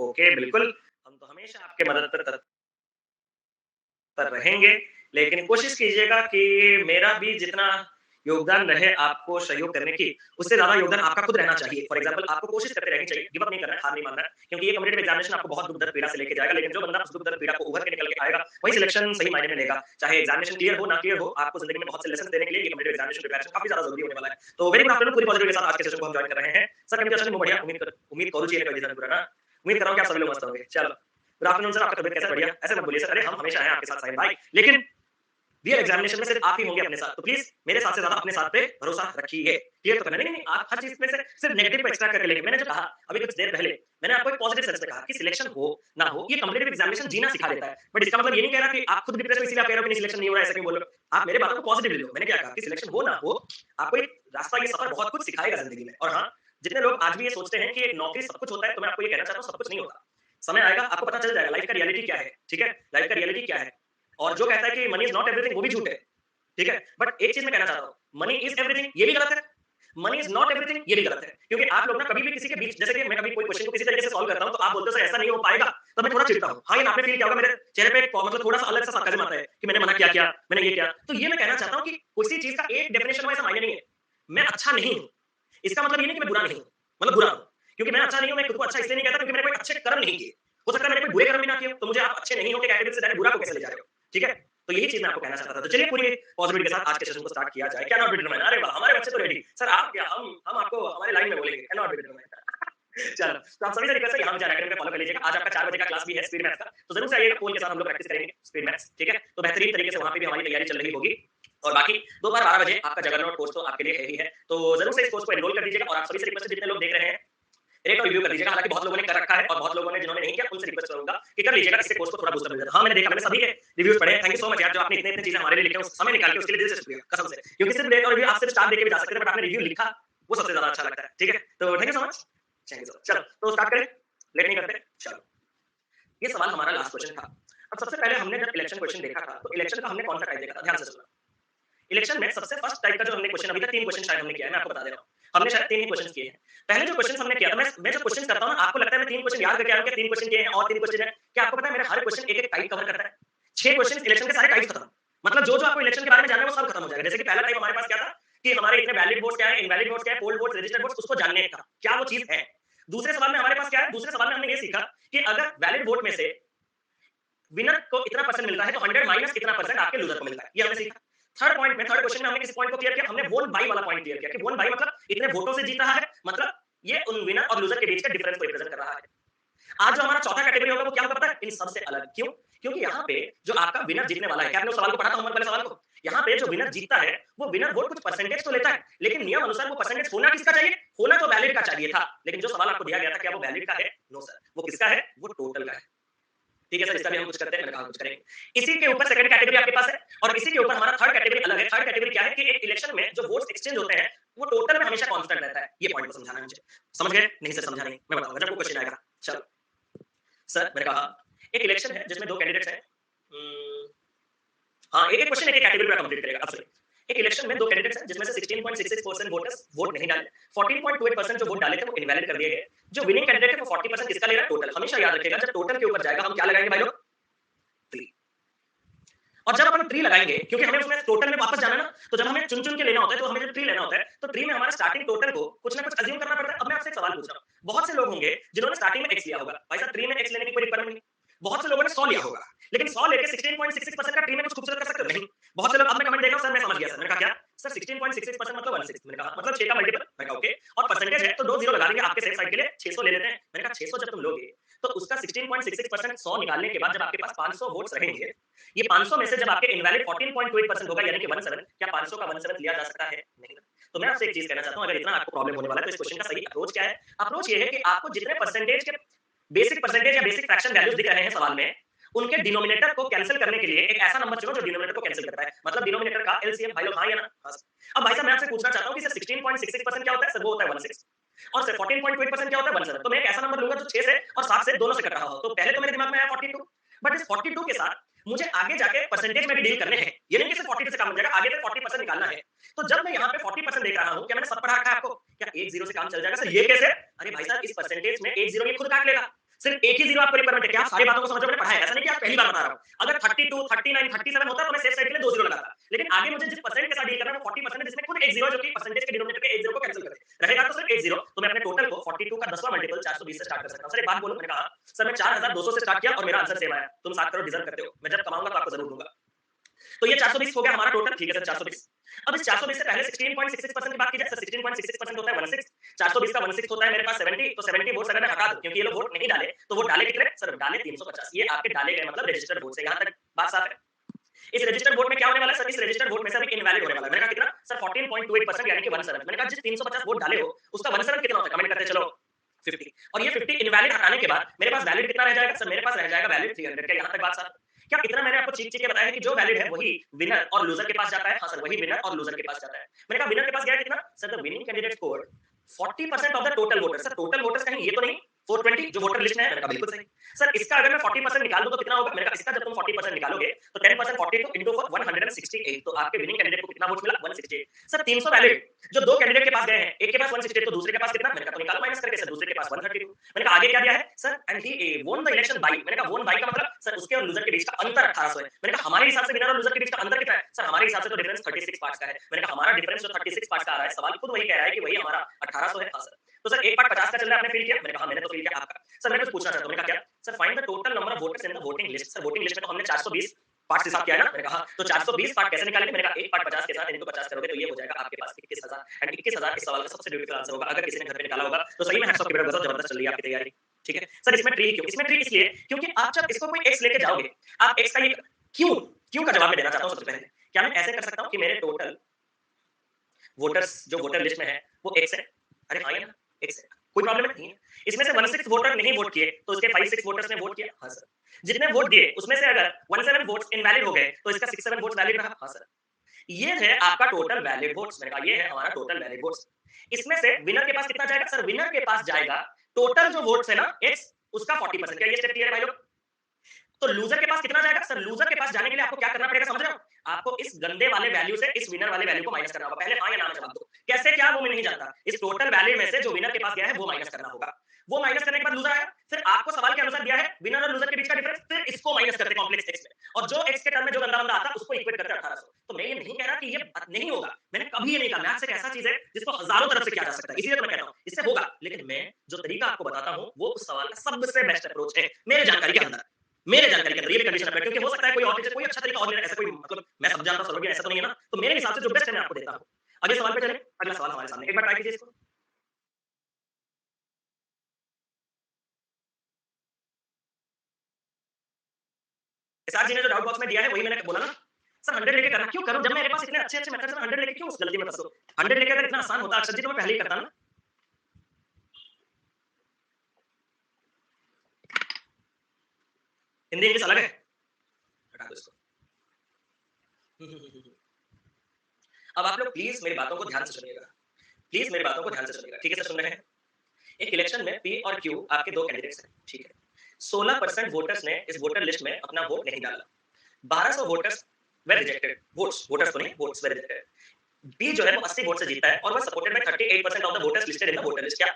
Okay, बिल्कुल, हम तो हमेशा आपके मदद तत्पर रहेंगे, लेकिन कोशिश कीजिएगा कि मेरा भी जितना योगदान रहे आपको सहयोग करने की, उससे ज़्यादा योगदान आपका खुद रहना चाहिए। फॉर एग्ज़ाम्पल आपको कोशिश करते रहनी चाहिए, गिव अप नहीं करना है, हार नहीं मानना है, क्योंकि ये कॉम्पिटिटिव एग्ज़ामिनेशन आपको बहुत दुःख दर्द पीड़ा से लेके जाएगा, लेकिन जो बंदा उस दुःख दर्द पीड़ा को उभर के निकल के आएगा, वही सिलेक्शन सही मायने में लेगा। चाहे एग्ज़ामिनेशन क्लियर हो, ना क्लियर हो, आपको ज़िंदगी में बहुत से लेसन देने के लिए ये कॉम्पिटिटिव एग्ज़ामिनेशन प्रिपरेशन काफ़ी ज़्यादा ज़रूरी होने वाला है। तो वेरी गुड आफ्टरनून, पूरी पॉजिटिव के साथ आज के सेशन को हम जॉइन कर रहे हैं। सर केମିତି ଅଛନ୍ତି? ମୁଁ बढ़िया, उम्मीद करूँ चाहिए कोई पूरा ना। उम्मीद कर रहा हूँ कि आप सभी लोग मस्त होंगे। चलो, गुड आफ्टरनून सर, आपका तबीयत कैसा है? बढ़िया? ऐसे मत बोलिए सर, अरे हम हमेशा हैं आपके साथ साहिल भाई, लेकिन रियल एग्जामिनेशन में सिर्फ आप ही होंगे अपने साथ, तो प्लीज मेरे साथ से ज्यादा अपने साथ पे भरोसा रखिए। क्लियर तो करना नहीं, नहीं आप हर चीज में से सिर्फ नेगेटिव को एक्स्ट्रा करके लेंगे। मैंने जो कहा अभी कुछ देर पहले, मैंने आपको एक पॉजिटिव सेंस में कहा कि सिलेक्शन हो ना हो, ये कॉम्पिटिटिव एग्जामिनेशन जीना सिखा देता है। बट इसका मतलब ये नहीं कह रहा कि आप खुद डिप्रेशन इसलिए आप कह रहे हो कि सिलेक्शन नहीं हो रहा है, ऐसा क्यों बोल रहे हो? आप मेरे बातों को पॉजिटिव ले लो। मैंने क्या कहा कि सिलेक्शन हो ना हो, आपको एक रास्ता, ये सफर बहुत कुछ सिखाएगा जिंदगी में। और हाँ, जितने लोग आज भी ये सोचते हैं कि एक नौकरी सब कुछ होता है, तो मैं आपको ये कहना चाहता हूँ सब कुछ नहीं होता। समय आएगा आपको पता चल जाएगा लाइफ का रियलिटी क्या है। ठीक है, लाइफ का रियलिटी क्या है। और जो कहता है कि मनी इज नॉट एवरीथिंग, वो भी झूठ है। ठीक है? बट एक चीज़ मैं कहना चाहता हूँ, मनी इज़ एवरीथिंग ये भी गलत है, मनी इज़ नॉट एवरीथिंग ये भी गलत है। क्योंकि आप लोग ना कभी भी किसी के बीच, जैसे कि मैं कभी कोई क्वेश्चन को किसी तरीके से सॉल्व करता हूँ, तो आप बोलते हो सर ऐसा नहीं हो पाएगा, तो मैं थोड़ा चिढ़ता हूँ। हाँ, ये आपने फ़ील किया होगा मेरे चेहरे पे एक मतलब थोड़ा-सा अलग-सा सरकाज़म आता है कि मैंने मना क्या किया, मैंने ये किया। तो ये मैं कहना चाहता हूँ कि किसी चीज़ का एक डेफिनिशन वाइज़ मायने नहीं है। मैं अच्छा नहीं हूँ, इसका मतलब ये नहीं कि मैं बुरा नहीं हूँ, मतलब बुरा हूँ। क्योंकि मैं अच्छा नहीं हूँ, मैं खुद को अच्छा इसलिए नहीं कहता क्योंकि मैंने कोई अच्छे कर्म नहीं किए। हो सकता है मैंने कोई बुरे कर्म भी ना किए हो, तो मुझे आप अच्छे नहीं हो के कैटेगरी से डायरेक्ट बुरा को कैसे ले जा रहे हो? ठीक है? तो यही चीज़ मैं आपको कहना चाहता था। तो चलिए पूरी पॉजिटिविटी के साथ आज के सेशन को स्टार्ट किया जाए। कैन नॉट बी डिटरमाइन्ड, अरे वाह! हमारे बच्चे तो रेडी। सर आप क्या, हम आपको हमारी लाइन में बोलेंगे, कैन नॉट बी डिटरमाइन्ड। चलो, तो आप सभी से रिक्वेस्ट है यहाँ विचार एकेडमी में फॉलो कर लीजिएगा। आज आपका 4 बजे का क्लास भी है स्पीड मैथ्स का, तो ज़रूर से आइएगा। पोल के साथ हम लोग प्रैक्टिस करेंगे स्पीड मैथ्स, ठीक है? तो बेहतरीन तरीके से वहाँ पे भी हमारी तैयारी चल रही होगी। और बाकी दोपहर 12 बजे आपका जगरनॉट कोर्स तो आपके लिए है ही है। तो ज़रूर से इस कोर्स को एनरोल कर दीजिएगा। और आप सभी से रिक्वेस्ट है, जितने लोग देख रहे हैं, रेट और रिव्यू कर दीजिएगा। हालाँकि बहुत लोगों ने कर रखा है और बहुत लोगों ने जिन्होंने नहीं किया, उनसे रिक्वेस्ट करूँगा कि कर लीजिएगा, इससे कोर्स को थोड़ा बूस्टर मिल जाता है। हाँ, मैंने देखा, मैंने सभी के रिव्यूज़ पढ़े हैं। थैंक यू सो मच यार, जो आपने इतने-इतने चीज़ें हमारे लिए लिखे हैं, उस समय निकाल के उसके लिए दिल से शुक्रिया, कसम से। क्योंकि सिर्फ रेट और रिव्यू आप सिर्फ स्टार देके भी जा सकते थे, बट आपने रिव्यू लिखा, वो सबसे ज़्यादा अच्छा लगता है। ठीक है? तो thank you so much. Thank you so much. चलो, तो स्टार्ट करें? लेट नहीं करते? चलो। ये सवाल हमारा लास्ट क्वेश्चन था। अब सबसे पहले हमने जब इलेक्शन क्वेश्चन देखा था, तो इलेक्शन का हमने कौन-सा टाइप देखा था? ध्यान से सुनना। इलेक्शन में सबसे फर्स्ट टाइप का जो हमने क्वेश्चन, अभी तक 3 क्वेश्चन शायद हमने किया है, मैं आपको बता दे रहा हूँ। हमने शायद 3 ही क्वेश्चन किए हैं। पहले जो क्वेश्चन हमने किया था, मैं जब क्वेश्चन करता हूँ ना, आपको लगता है मैं 3 क्वेश्चन याद करके आया हूँ, क्या 3 क्वेश्चन किए हैं और 3 क्वेश्चन है। क्या आपको पता है मेरा हर क्वेश्चन एक-एक टाइप कवर करता है? 6 क्वेश्चन इलेक्शन के सारे टाइप्स खत्म। मतलब जो-जो आपको इलेक्शन के बारे में जानना है वो सब खत्म हो जाएगा। जैसे कि पहला टाइप हमारे पास क्या था कि हमारे इतने वैलिड वोट्स क्या है, इनवैलिड वोट्स क्या है, पोल्ड वोट्स, रजिस्टर्ड वोट्स, उसको जानने का, क्या वो चीज़ है। दूसरे सवाल में हमारे पास क्या है? दूसरे सवाल में हमने ये सीखा कि अगर वैलिड वोट में से विनर को इतना परसेंट मिलता है, तो 100 माइनस इतना परसेंट आपके लूजर को मिलता है। ये हमने सीखा। थर्ड पॉइंट में, थर्ड क्वेश्चन में हमने किस पॉइंट को क्लियर किया? हमने वोट बाई वाला पॉइंट क्लियर किया कि वोट बाई मतलब इतने वोटों से जीत रहा है, मतलब ये उन विनर और लूजर के बीच का डिफरेंस को रिप्रेजेंट कर रहा है। आज जो हमारा चौथा कैटेगरी होगा वो क्या होगा पता है? इन सबसे अलग। क्यों? क्योंकि यहाँ पे जो आपका विनर जीतने वाला है, क्या आपने उस सवाल को पढ़ा था होमवर्क वाले सवाल को? यहाँ पे जो विनर जीतता है, वो विनर वोट कुछ परसेंटेज तो लेता है, लेकिन नियम अनुसार वो परसेंटेज होना किसका चाहिए? होना तो वैलिड का चाहिए था। लेकिन जो सवाल आपको दिया गया था, क्या वो वैलिड का है? No sir. वो किसका है? वो टोटल का है। ठीक है सर, इसका भी हम कुछ करते हैं, मैंने कहा कुछ करेंगे। इसी के ऊपर सेकंड कैटेगरी आपके पास है और इसी के ऊपर हमारा थर्ड कैटेगरी अलग है। थर्ड कैटेगरी क्या है कि एक इलेक्शन में जो वोट्स एक्सचेंज होते हैं, वो टोटल में हमेशा कांस्टेंट रहता है। ये पॉइंट को समझाना है मुझे। समझ गए? नहीं सर समझा नहीं, मैं बताऊंगा जब वो क्वेश्चन आएगा। चलो सर, मैंने कहा एक इलेक्शन है जिसमें दो कैंडिडेट्स हैं। हाँ, एक-एक क्वेश्चन एक-एक कैटेगरी पूरा कंप्लीट करेगा। अब सुनिए, एक इलेक्शन में 2 कैंडिडेट्स हैं जिसमें से 16.66% वोटर्स वोट नहीं डाले, 14.28% जो वोट डाले थे वो इनवैलिड कर दिए गए। जो विनिंग कैंडिडेट है वो 40% किसका ले रहा है? टोटल। हमेशा याद रखिएगा जब टोटल के ऊपर जाएगा हम क्या लगाएंगे भाई लोग? 3। और जब अपन ट्री लगाएंगे, क्योंकि हमें उसमें टोटल में वापस जाना है ना, तो जब हमें चुन-चुन के लेना होता है, तो हमें जब ट्री लेना होता है, तो ट्री में हमारा स्टार्टिंग टोटल को कुछ ना कुछ अज़्यूम करना पड़ता है। अब मैं आपसे एक सवाल पूछ रहा हूँ, बहुत से लोग होंगे जिन्होंने स्टार्टिंग में x लिया होगा। भाई साहब ट्री में x लेने की कोई रिक्वायरमेंट नहीं। बहुत से लोगों ने 100 लिया होगा, लेकिन 100 लेके 16.66% का ट्री में कुछ खूबसूरत कर सकते हो? नहीं। बहुत से लोग, अब मैं कमेंट देख रहा हूँ, सर मैं समझ गया सर। मैंने कहा क्या? सर 16.66% मतलब 1/6। मैंने कहा मतलब 6 का मल्टीपल। मैंने कहा ओके, और परसेंटेज है तो 2 जीरो लगा देंगे आपके सेफ साइड के लिए, 600 ले लेते हैं। मैंने कहा 600 जब तुम लोगे, तो उसका 16.66% 100 निकालने के बाद जब आपके पास 500 वोट्स रहेंगे, ये 500 में से जब आपके इनवैलिड 14.28% होगा यानी कि 17, क्या 500 का 17 लिया जा सकता है? नहीं। तो मैं आपसे एक चीज कहना चाहता हूं, अगर इतना आपको प्रॉब्लम होने वाला है तो इस क्वेश्चन का सही अप्रोच क्या है? अप्रोच ये है कि आपको जितने परसेंटेज के बेसिक परसेंटेज या बेसिक फ्रैक्शन वैल्यूज दिख रहे हैं सवाल में, उनके डिनोमिनेटर को कैंसिल करने के लिए एक ऐसा नंबर चुनो जो डिनोमिनेटर को कैंसिल करता है। मतलब डिनोमिनेटर का एलसीएम। भाई लोग हाँ या ना? हाँ। अब भाई साहब मैं आपसे पूछना चाहता हूं कि सर 16.66% क्या होता है? सर वो होता है 16। और सर 14.8% क्या होता है? 17। तो मैं एक ऐसा नंबर लूंगा जो 6 से और 7 से दोनों से कट रहा हो। तो पहले तो मेरे दिमाग में आया 42, बट इस 42 के साथ मुझे आगे जाके परसेंटेज में भी डील करने हैं। ये नहीं कि सिर्फ 42 से काम हो जाएगा, आगे तक 40% निकालना है। तो जब मैं यहाँ पे 40% देख रहा हूँ, क्या मैंने सब पढ़ा रखा है आपको? क्या एक जीरो से काम चल जाएगा? सर ये कैसे? अरे भाई साहब इस परसेंटेज में एक जीरो ये खुद काट लेगा। सिर्फ एक ही जीरो आपको रिक्वायरमेंट है कि आप सारी बातों को समझो, मैंने पढ़ा है, ऐसा नहीं कि आप पहली बार बता रहा हूं। अगर 32 39 37 होता तो मैं सेफ साइड के लिए दो जीरो लगाता, लेकिन आगे मुझे जिस परसेंट के साथ डील करना है वो 40% है, जिसमें खुद एक जीरो जो कि परसेंटेज के डिनोमिनेटर के एक जीरो को कैंसिल कर दे रहेगा, तो सिर्फ एक जीरो, तो मैं अपने टोटल को 42 का 10वां मल्टीपल 420 से स्टार्ट कर सकता हूं। सर एक बात बोलूं, मैंने कहा सर मैं 4200 से स्टार्ट किया और मेरा आंसर सेम आया, तुम 7 करोड़ डिजर्व करते हो, मैं जब कमाऊंगा तो आपको जरूर दूंगा। तो ये 420 हो गया हमारा टोटल, ठीक है सर 420। अब इस 420 से पहले 16.66% की बात की जाए, सर 16.66% होता है 16, 420 का 16 होता है मेरे पास 70, तो 70 वोट्स अगर मैं हटा दूं, क्योंकि ये लोग वोट नहीं डाले, तो वोट डाले कितने सर, डाले 350, ये आपके डाले गए मतलब रजिस्टर्ड वोट से, यहां तक बात साफ है। इस रजिस्टर्ड वोट में क्या होने वाला है सर, इस रजिस्टर्ड वोट में से अभी इनवैलिड होने वाला है, मैंने कहा कितना सर 14.28% यानी कि 17, मैंने कहा जिस 350 वोट डाले हो उसका 17 कितना होता है, कमेंट करते चलो 50, और ये 50 इनवैलिड हटाने के बाद मेरे पास वैलिड कितना रह जाएगा सर, मेरे पास रह जाएगा वैलिड 300 का, यहां तक बात साफ। क्या इतना मैंने आपको चीख चीख के बताया है कि जो वैलिड है वही विनर और लूजर के पास जाता है, हाँ सर वही विनर और लूजर के पास जाता है। मैंने कहा विनर के पास गया कितना sir, the winning candidate score 40% of the total voter, sir total voters कहीं ये तो नहीं 420 जो वोटर लिस्ट में है, मैंने कहा बिल्कुल सही। सर इसका अगर मैं 40% निकाल दूं तो कितना होगा, मैंने कहा इसका जब तुम 40% निकालोगे तो 10% 42 into 168, तो आपके विनिंग कैंडिडेट को कितना वोट मिला 168। सर 300 वैलिड जो दो कैंडिडेट के पास गए हैं, एक के पास 168 तो दूसरे के पास कितना, मैंने कहा तो निकालो माइनस करके, सर दूसरे के पास 132, मैंने कहा आगे क्या दिया है sir, and he won the election bye, मैंने कहा वोन बाय का मतलब सर उसके और लूजर के बीच का अंतर 1800 है, मैंने कहा हमारे हिसाब से विनर और लूजर के बीच का अंतर कितना है सर, हमारे हिसाब से तो डिफरेंस 36 पार्ट्स का है, मैंने कहा हमारा डिफरेंस जो 36 पार्ट्स का आ रहा है, सवाल खुद वही कह रहा है कि वही हमारा 1800 है, हाँ सर। तो सर एक पार्ट 50 का चल रहा है, आपने फील किया, मैंने कहा मैंने तो फील किया, आपका सर मैं कुछ पूछना चाहता हूं, मैंने कहा क्या sir, find the total number of voters in the voting list, sir voting list में तो हमने 420 पार्ट हिसाब किया है ना, मैंने कहा तो 420 पार्ट कैसे निकालेंगे, मैंने कहा एक पार्ट 50 के साथ इनको 50 करोगे तो ये हो जाएगा आपके पास 21000, एंड 21000 इस सवाल का सबसे ब्यूटीफुल आंसर होगा, अगर किसी ने घर पे निकाला होगा तो सही में हैट्स ऑफ, बहुत जबरदस्त चल रही है आपकी तैयारी, ठीक है सर। इसमें ट्री क्यों, इसमें ट्री इसलिए क्योंकि आप जब इसको कोई एक्स लेके जाओगे, आप एक्स का ये क्यों क्यों का जवाब मैं देना चाहता हूं। सबसे पहले क्या मैं ऐसे कर सकता हूं कि मेरे टोटल वोटर्स जो वोटर लिस्ट में है वो एक्स है, अरे हाँ या ना, एक्स है, कोई प्रॉब्लम नहीं है। इसमें से 16 वोटर नहीं वोट किए तो उसके 56 वोटर्स ने वोट किया, हाँ सर। जितने वोट दिए उसमें से अगर 17 वोट्स इनवैलिड हो गए तो इसका 67 वोट्स वैलिड रहा, हाँ सर। ये है आपका टोटल वैलिड वोट्स, मैंने कहा ये है हमारा टोटल वैलिड वोट्स। इसमें से विनर के पास कितना जाएगा सर, विनर के पास जाएगा टोटल जो वोट्स है ना एक्स, उसका 40%, क्या ये स्टेप क्लियर है भाई लोग। तो लूजर के पास कितना जाएगा सर, लूजर के पास जाने के लिए आपको क्या करना पड़ेगा समझ रहे हो, आपको इस गंदे वाले वैल्यू से इस विनर वाले वैल्यू को माइनस करना होगा, पहले हाँ या ना में जवाब दो, कैसे क्या वो मैं नहीं जानता, इस टोटल वैल्यू में से जो विनर के पास गया है वो माइनस करना होगा, वो माइनस करने के बाद लूजर आया, फिर आपको सवाल के अनुसार दिया है विनर और लूजर के बीच का डिफरेंस, फिर इसको माइनस करते कॉम्प्लेक्स एक्स में, और जो एक्स के टर्म में जो गंदा बंदा आता उसको इक्वेट करते 1800। तो मैं ये नहीं कह रहा कि ये नहीं होगा, मैंने कभी ये नहीं कहा, मैथ्स एक ऐसा चीज है जिसको हजारों तरफ से किया जा सकता है, इसीलिए तो मैं कहता हूं इससे होगा, लेकिन मैं जो तरीका आपको बताता हूं वो उस सवाल का सबसे बेस्ट अप्रोच है मेरे जानकारी के अंदर, मेरे जानकारी के अंदर ये भी कंडीशन है, क्योंकि हो सकता है कोई और टीचर कोई अच्छा तरीका और मेरा ऐसा कोई मतलब मैं सब जानता सर्वज्ञ ऐसा तो नहीं है ना, तो मेरे हिसाब से जो बेस्ट है मैं आपको देता हूं। अगले सवाल पे चलें, अगला सवाल हमारे सामने एक बार ट्राई कीजिए इसको। एसआर जी ने जो डाउट बॉक्स में दिया है वही मैंने बोला ना सर, 100 लेके करना क्यों करूं जब मेरे पास इतने अच्छे अच्छे मेथड्स हैं, 100 लेके क्यों उस गलती में फंसो, 100 लेके अगर इतना आसान होता अक्षर जी तो मैं पहले ही करता ना। हिंदी इंग्लिश अलग है, हटा दो इसको। अब आप लोग प्लीज मेरी बातों को ध्यान से सुनिएगा, प्लीज मेरी बातों को ध्यान से सुनिएगा, ठीक है सर सुन रहे हैं। एक इलेक्शन में पी और क्यू आपके दो कैंडिडेट्स हैं, ठीक है। 16% वोटर्स ने इस वोटर लिस्ट में अपना वोट नहीं डाला, 1200 वोटर्स वे रिजेक्टेड, वोट्स वोटर्स तो नहीं वोट्स वे रिजेक्टेड। बी जो है वो 80 वोट से जीता है और वह supported by 38% of the voters listed in the voter list. क्या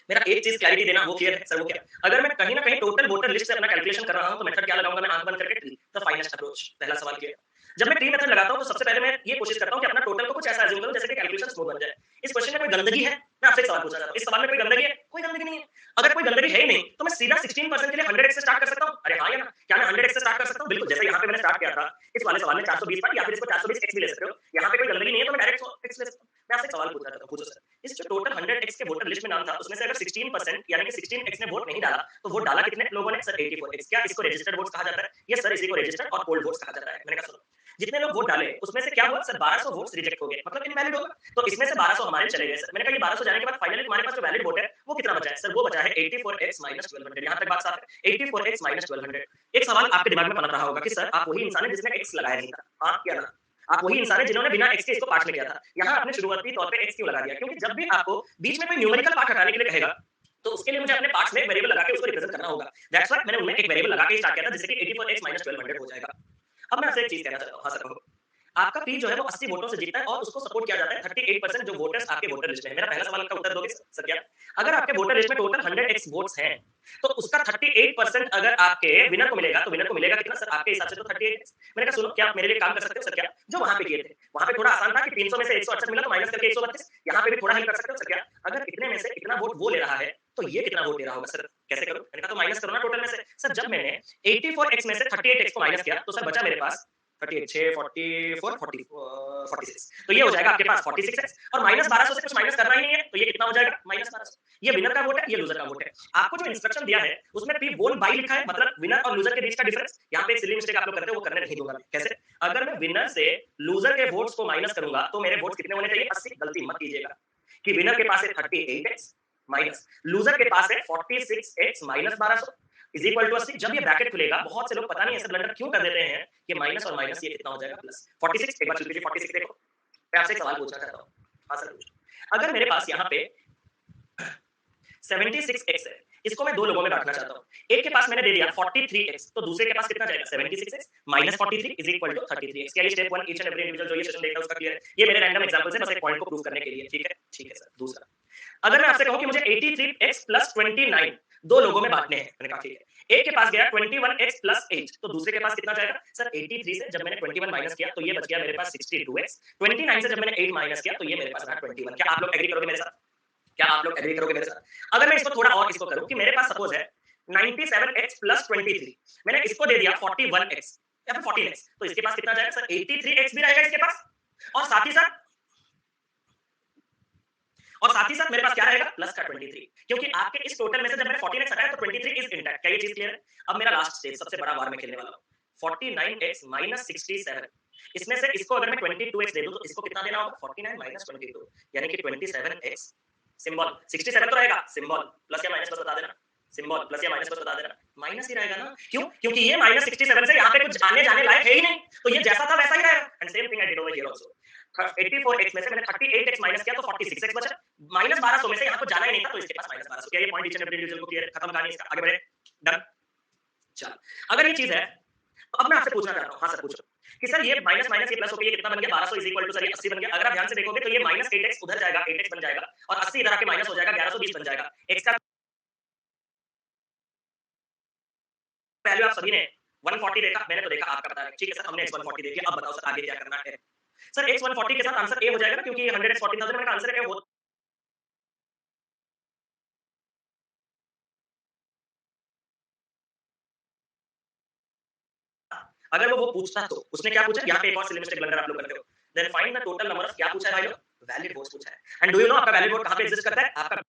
मेरा एक चीज क्लैरिटी देना वो क्लियर है सर, वो क्या अगर मैं कहीं ना कहीं टोटल वोटर लिस्ट से अपना कैलकुलेशन कर रहा हूं तो मेथड क्या लगाऊंगा, मैं आंख बंद करके ट्री, द फाइनेस्ट अप्रोच, पहला सवाल क्लियर। जब मैं ट्री मेथड लगाता हूं तो सबसे पहले मैं ये कोशिश करता हूं कि अपना टोटल को कुछ ऐसा अज्यूम करूं जैसे कि कैलकुलेशन स्मूथ बन जाए। इस क्वेश्चन में कोई गंदगी है, मैं आपसे एक सवाल पूछना चाहता हूं, इस सवाल में कोई गंदगी है, कोई गंदगी नहीं है। अगर कोई गंदगी है ही नहीं तो मैं सीधा 16% के लिए 100x से स्टार्ट कर सकता हूं, अरे हां या ना, क्या मैं 100x से स्टार्ट कर सकता हूं, बिल्कुल जैसे यहां पे मैंने स्टार्ट किया था इस वाले सवाल में 420 पर, या फिर इसको 420x भी ले सकते हो, यहां पे कोई गंदगी नहीं है तो मैं डायरेक्ट x ले सकता हूं। मैं आपसे एक सवाल पूछना चाहता हूं, पूछो सर। इस जो टोटल 100x के वोटर लिस्ट में नाम था उसमें से अगर 16% यानी कि 16x ने वोट नहीं डाला तो वोट डाला कितने लोगों ने सर, 84x। क्या इसको रजिस्टर्ड वोट्स कहा जाता है, ये सर इसी को रजिस्टर्ड और पोल्ड वोट्स कहा जाता है। मैंने कहा सुनो, जितने लोग वोट डाले उसमें से क्या हुआ सर, 1200 वोट्स रिजेक्ट हो गए, मतलब इनवैलिड होगा, तो इसमें से 1200 हमारे चले गए सर। मैंने कहा ये 1200 जाने के बाद फाइनली तुम्हारे पास जो वैलिड वोट है वो कितना बचा है सर, वो बचा है 84x 1200, यहां तक बात साफ है, 84x 1200। एक सवाल आपके दिमाग में पनप रहा होगा कि सर आप वही इंसान है जिसने x लगाया नहीं था, हां या ना, आप वही इंसान है जिन्होंने बिना x के इसको पार्ट में किया था, यहां आपने शुरुआती तौर पे x क्यों लगा दिया, क्योंकि जब भी आपको बीच में कोई न्यूमेरिकल पार्ट हटाने के लिए कहेगा तो उसके लिए मुझे अपने पार्ट्स में एक वेरिएबल लगा के उसको रिप्रेजेंट करना होगा, दैट्स व्हाई मैंने उनमें एक वेरिएबल लगा के स्टार्ट किया था जिससे कि 84x 1200 हो जाएगा। अब मैं आपसे एक चीज कहना चाहता हूं, हां सर कहो, आपका पी जो है वो 80 वोटों से जीतता है और उसको सपोर्ट किया जाता है 38% जो वोटर्स आपके वोटर लिस्ट में है। मेरा पहला सवाल का उत्तर दोगे सर क्या? अगर आपके वोटर लिस्ट में टोटल 100x वोट्स हैं, तो उसका 38% अगर आपके विनर को मिलेगा, तो विनर को मिलेगा कितना सर? आपके हिसाब से तो 38x। मैंने कहा सुनो, क्या आप मेरे लिए काम कर सकते हो सर क्या? जो वहाँ पे किए थे। वहाँ पे थोड़ा आसान था कि 300 में से 168 मिला तो माइनस करके 132। यहाँ पे भी थोड़ा हेल्प कर सकते हो सर क्या? अगर इतने में से इतना वोट वो ले रहा है, तो ये कितना वोट ले रहा होगा सर? कैसे करूँ? मैंने कहा तो माइनस करो ना टोटल में से। सर जब मैंने 84x में से 38x को माइनस किया, तो सर बचा मेरे पास 38, 6, 44, 46। तो ये हो जाएगा आपके पास 46x और माइनस 1200 से कुछ माइनस करना ही नहीं है, तो ये कितना हो जाएगा? माइनस 1200। ये विनर का वोट है, ये लूजर का वोट है। आपको जो इंस्ट्रक्शन दिया है, उसमें पी वोन बाई लिखा है, मतलब विनर और लूजर के बीच का डिफरेंस। यहाँ पे एक सिली मिस्टेक आप लोग करते हो, वो करने नहीं दूंगा। कैसे? अगर मैं विनर से लूजर के वोट्स को माइनस करूंगा, तो मेरे वोट्स कितने होने चाहिए? 80। गलती मत कीजिएगा कि विनर के पास है 38x माइनस लूजर के पास है 46x minus 1200 is equal to 80। जब ये ब्रैकेट खुलेगा, बहुत से लोग पता नहीं ऐसे ब्लंडर क्यों कर देते हैं, ये माइनस और माइनस ये कितना हो जाएगा? प्लस 46। एक बार चल लीजिए 46 देखो। मैं आपसे एक सवाल पूछना चाहता हूँ। हाँ सर पूछो। अगर मेरे पास यहाँ पे 76x है, इसको मैं दो लोगों में बांटना चाहता हूँ। एक के पास मैंने दे दिया 43x, तो दूसरे के पास कितना जाएगा? 76x minus 43 is equal to 33x। क्या ये step 1 each and every individual जो ये सेशन देखता है उसका क्लियर है? ये मेरे रैंडम एग्जांपल से बस एक पॉइंट को प्रूव करने के लिए। ठीक है? ठीक है सर। दूसरा, अगर मैं आपसे कहूं कि मुझे 83x प्लस 29 दो लोगों में बांटने हैं, मैंने कहा ठीक है। एक के पास गया 21x प्लस 8, तो दूसरे के पास कितना जाएगा? सर 83 से जब मैंने 21 माइनस किया, तो ये बच गया मेरे पास 62x। 29 से जब मैंने 8 माइनस किया, तो ये मेरे पास रहा 21। क्या आप लोग एग्री करोगे मेरे साथ? क्या आप लोग एग्री करोगे मेरे साथ? अगर मैं इसको थोड़ा और इसको करूं कि मेरे पास सपोज है 97x प्लस 23, मैंने इसको दे दिया 41x या फिर 14x, तो इसके पास कितना जाएगा सर? 83x भी रहेगा इसके पास, और साथ ही साथ मेरे पास क्या रहेगा? प्लस का 23, क्योंकि आपके इस टोटल में से जब मैंने 14x हटाया तो 23 इज इंटैक्ट। क्या ये चीज क्लियर है? अब मेरा लास्ट स्टेज, सबसे बड़ा वार में खेलने वाला हूं। 49x माइनस 67, इसमें से इसको अगर मैं 22x दे दूं, तो इसको कितना देना होगा? 49 माइनस 22, यानी कि 27x सिंबल। 67 तो रहेगा सिंबल, प्लस या माइनस बस बता देना। सिंबल प्लस या माइनस बस बता देना। माइनस ही रहेगा ना, क्यों? क्योंकि ये माइनस 67 से यहाँ पे कुछ आने जाने लायक है ही नहीं, तो ये जैसा था वैसा ही रहेगा। And same thing I did over here also. 84x में से मैंने 38x माइनस किया, तो 46x बचा। माइनस 1200 में से यहाँ को जाना ही नहीं था, तो इसके पास माइनस 1200। क्या ये point each and every individual को क्लियर? खत्म कहानी इसका, आगे बढ़े। डन। चल, अगर ये चीज है, तो अब मैं आपसे पूछना चाहता हूँ। हाँ सर पूछो कि सर ये माइनस माइनस ये प्लस होकर ये कितना बन गया? 1200 इज इक्वल टू सर ये 80 बन गया। अगर आप ध्यान से देखोगे तो ये माइनस 8x उधर जाएगा, 8x बन जाएगा, और 80 इधर आके माइनस हो जाएगा, 1120 बन जाएगा। x का वैल्यू आप सभी ने 140 देखा, मैंने तो देखा, आपका पता है। ठीक है सर, हमने x 140 देख लिया। अब बताओ सर आगे क्या करना है? सर x 140 के साथ आंसर a हो जाएगा ना, क्योंकि 100 x 14000 में आंसर है वो। अगर वो पूछता तो उसने क्या पूछा? यहाँ पे एक और सिली मिस्टेक ब्लंडर आप लोग करते हो। Then find the total number of, क्या पूछा है भाई लोग? वैलिड वोट्स पूछा है। एंड डू यू नो आपका वैलिड वोट कहां पे एग्जिस्ट करता है? आपका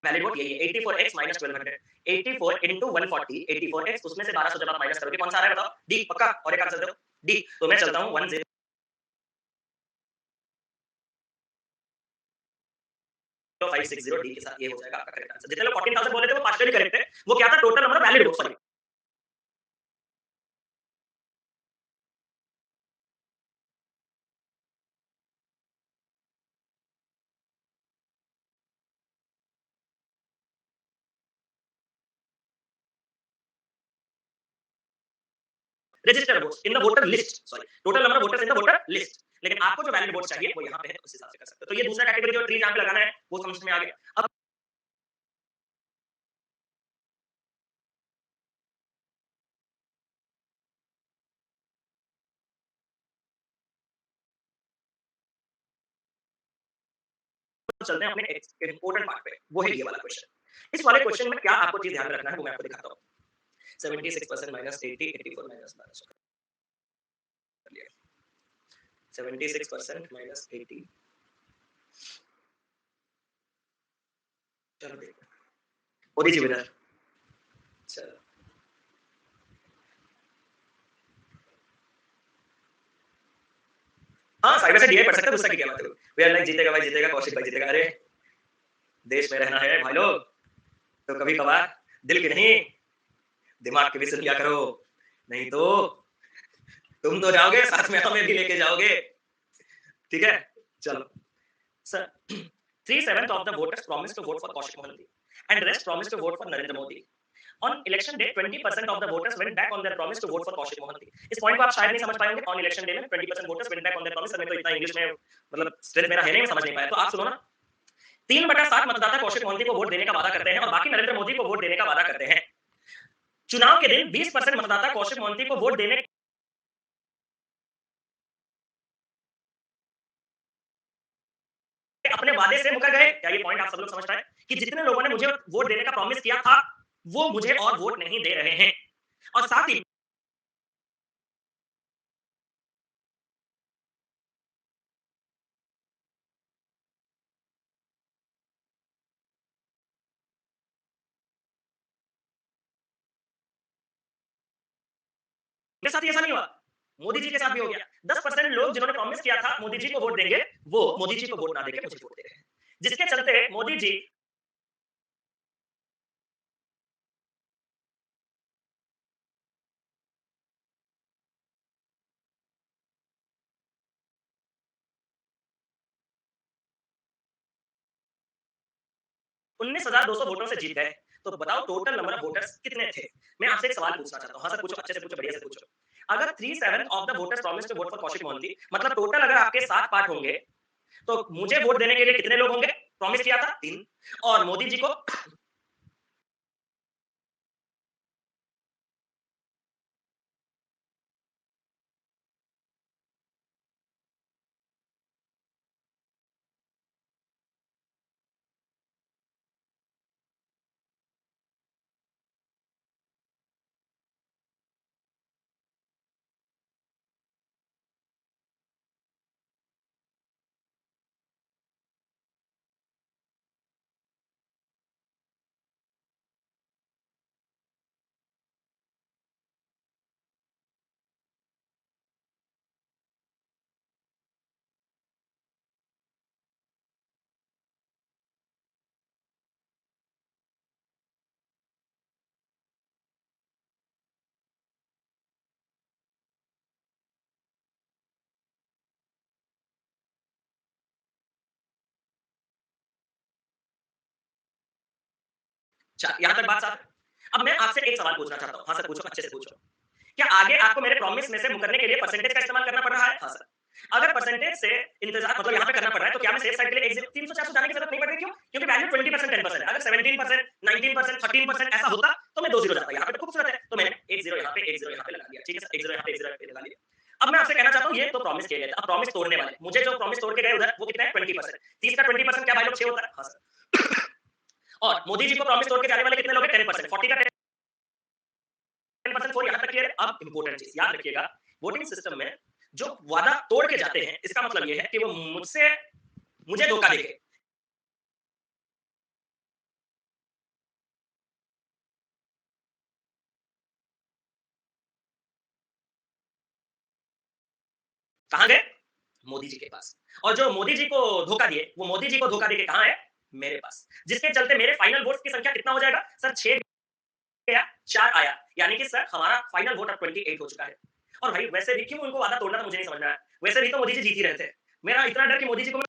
वैलिड वोट यही है 84x माइनस 1200। 84 into 140, 84x, उसमें से 1200 जब आप माइनस करोगे कौन सा आ रहा है बताओ? डी। पक्का? और एक आंसर दो। डी। तो मैं चलता हूं 10560 डी के साथ। ये हो जाएगा आपका करेक्ट आंसर। जितने लोग 14000 बोले थे वो पार्शियली करेक्ट है। वो क्या था? Total number valid vote, sorry, registered votes in the voter list, sorry, total number of voters in the voter list। लेकिन आपको जो वैलिड वोट्स चाहिए वो यहाँ पे है, उस हिसाब से कर सकते हो। तो ये दूसरा कैटेगरी जो ट्री यहाँ पे लगाना है वो समझ में आ गया। अब चलते हैं अपने इंपोर्टेंट पार्ट पे, वो है ये वाला क्वेश्चन। इस वाले क्वेश्चन में क्या आपको चीज ध्यान में रखना है वो मैं आपको दिखाता हूँ। 76% माइनस 80, 84 माइनस 1200 कर लिया। 76% माइनस 80, चलो देखो वो दीजिए विनर। चलो हाँ साइड बाय साइड ये पढ़ सकते हो, दूसरा की क्या बात है? वी आर लाइक जीतेगा भाई जीतेगा, कौशिक भाई जीतेगा। अरे देश में रहना है भाई लोग, तो कभी कभार दिल की नहीं दिमाग की भी सुन लिया करो, नहीं तो तुम तो जाओगे साथ में हमें भी लेके जाओगे। ठीक है? चलो sir 3/7 of the voters promised to vote for Kaushik Mohanty, and rest promised to vote for Narendra Modi. On election day, 20% of the voters went back on their promise to vote for Kaushik Mohanty. इस point को आप शायद नहीं समझ पाएंगे. On election day में 20% voters went back on their promise. मैं तो इतना इंग्लिश में मतलब स्ट्रेंथ मेरा है नहीं, मैं समझ नहीं पाया. तो आप सुनो ना. 3/7 मतदाता कौशिक मोहंती को वोट देने का वादा करते हैं और बाकी नरेंद्र मोदी को वोट देने का वादा करते हैं. चुनाव के दिन 20% मतदाता कौशिक मोहंती को वोट देने अपने वादे से मुकर गए. क्या ये पॉइंट आप सब लोग समझ पाए कि जितने लोगों ने मुझे वोट देने का प्रॉमिस किया था वो मुझे और वोट नहीं दे रहे हैं. और साथ ही मेरे साथ ऐसा नहीं हुआ. मोदी जी के साथ भी हो गया. 10% लोग जिन्होंने प्रॉमिस किया था मोदी जी को वोट देंगे वो मोदी जी को वोट ना देके मुझे वोट दे रहे हैं. जिसके चलते मोदी जी 19,200 वोटों से जीत गए. तो बताओ टोटल नंबर ऑफ वोटर्स कितने थे. मैं आपसे एक सवाल पूछना चाहता हूं. हाँ सर पूछो, अच्छे से पूछो, बढ़िया से पूछो. अगर 3/7 of the voters promise to vote for Kaushik Mohanty, मतलब टोटल अगर आपके 7 पार्ट होंगे तो मुझे वोट देने के लिए कितने लोग होंगे. प्रॉमिस किया था 3 और मोदी जी को यहां तक बात साफ है. अब मैं आपसे एक सवाल पूछना चाहता हूं. हाँ सर पूछो, अच्छे से पूछो. क्या आगे आपको मेरे प्रॉमिस में से मुकरने के लिए परसेंटेज का इस्तेमाल करना पड़ रहा है. हाँ सर. अगर परसेंटेज से इंतजार मतलब यहाँ पे करना पड़ रहा है तो क्या मैं सेफ साइड के लिए 300-400 जाने की जरूरत नहीं पड़ रही. क्यों? क्योंकि वैल्यू 20% 10% है. अगर 17% 19% 13% ऐसा होता तो मैं 2 जीरो जाता. यहाँ पे तो खूबसूरत है तो मैंने एक जीरो यहाँ पे एक जीरो यहाँ पे लगा दिया. ठीक है सर. एक जीरो यहाँ पे एक जीरो यहाँ पे लगा दिया. अब मैं आपसे कहना चाहता हूँ ये तो प्रॉमिस किए गए थे. अब प्रॉमिस तोड़ने वाले मुझे जो प्रॉमिस तोड़ के गए उधर वो कितना है 20%. 30 का 20% क्या भाई लोग 6 होता है. हाँ सर. और मोदी जी को प्रॉमिस तोड़ के जाने वाले कितने लोग हैं 10%. 40 का 10% 4 यहाँ तक क्लियर है. अब इंपॉर्टेंट चीज याद रखिएगा. वोटिंग सिस्टम में जो वादा तोड़ के जाते हैं इसका मतलब ये है कि वो मुझे धोखा देके कहां गए मोदी जी के पास. और जो मोदी जी को धोखा दिए वो मोदी जी को धोखा देके कहां है मेरे पास. जिसके चलते मेरे फाइनल वोट्स की संख्या कितना हो जाएगा सर 6 गया 4 आया. यानी कि सर हमारा फाइनल वोट अब 28 हो चुका है. और भाई वैसे भी क्यों उनको वादा तोड़ना था मुझे नहीं समझ में आया. वैसे भी तो मोदी जी जीत ही रहे थे. मेरा इतना डर कि मोदी जी को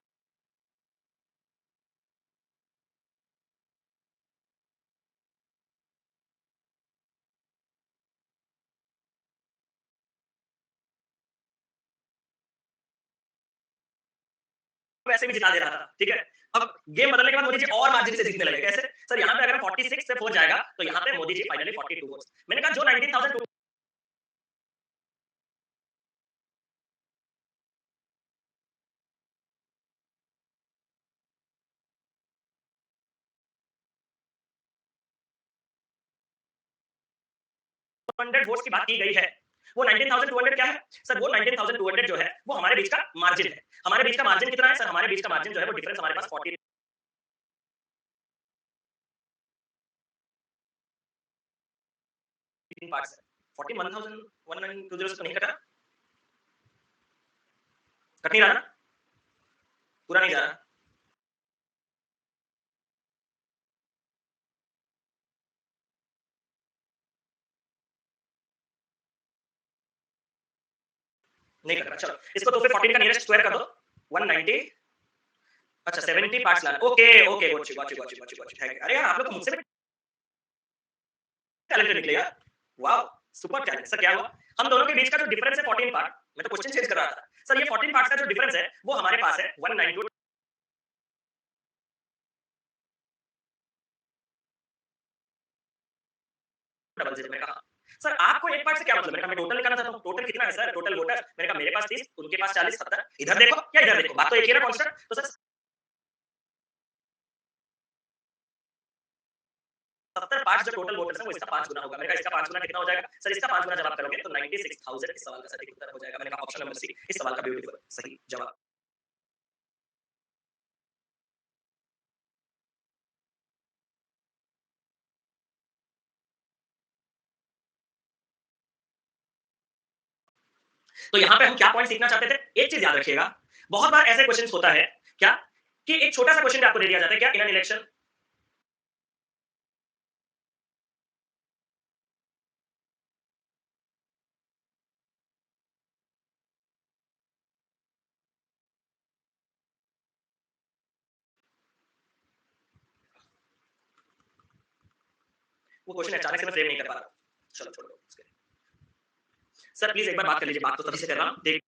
वैसे भी जिता दे रहा था. ठीक है. अब गेम बदलने के बाद मोदी जी और मार्जिन से जीतने लगे. कैसे सर. यहाँ पे अगर 46 से 4 जाएगा तो यहाँ पे मोदी जी फाइनली 42 वोट्स. मैंने कहा जो 19,000 200 वोट्स की बात की गई है वो 19,200 क्या है सर. वो 19,200 जो है वो हमारे बीच का मार्जिन है. हमारे बीच का मार्जिन कितना है सर. हमारे बीच का मार्जिन जो है वो डिफरेंस हमारे पास 40 पार्ट्स है. 41,120 तो नहीं कटा. कट नहीं रहा ना. पूरा नहीं जा रहा. नहीं कट रहा. चलो इसको तो फिर 14 का नियरेस्ट स्क्वायर कर दो. 190 अच्छा 70 पार्ट्स लाना। Okay, okay, got you, got you, got you, got you, got you. Thank you. अरे यार, आप लोग तो मुझसे भी टैलेंटेड निकले यार। वाओ! Super talent. सर क्या हुआ? हम दोनों के बीच का जो डिफरेंस है 14 पार्ट, मैं तो क्वेश्चन चेंज कर रहा था। सर ये 14 पार्ट्स का जो डिफरेंस है, वो हमारे पास है 192 डबल ज़ीरो। मैंने कहा, सर आपको एक पार्ट से क्या मतलब? मैंने कहा मैं टोटल निकालना चाहता हूँ। टोटल कितना है सर? Total voter? मैंने कहा मेरे पास 30, उनके पास 40, 70। इधर देखो या इधर देखो, बात तो एक ही है ना कांस्टेंट। तो सर 70 पार्ट्स जो टोटल वोटर्स हैं वो इसका 5 गुना होगा। मैंने कहा इसका 5 गुना कितना हो जाएगा? सर इसका 5 गुना जब आप करोगे तो 96,000 इस सवाल का सटीक उत्तर हो जाएगा। मैंने कहा ऑप्शन नंबर सी इस सवाल का ब्यूटीफुल सही जवाब। तो यहाँ पे हम क्या पॉइंट सीखना चाहते थे? एक चीज़ याद रखिएगा, बहुत बार ऐसे क्वेश्चंस होता है क्या कि एक छोटा-सा क्वेश्चन भी आपको दे दिया जाता है क्या इन एन इलेक्शन। वो क्वेश्चन अचानक से मैं फ्रेम नहीं कर पा रहा हूँ। चलो छोड़ो उसके। सर प्लीज़ एक बार बात कर लीजिए, बात तो तभी से कर रहा हूँ। ठीक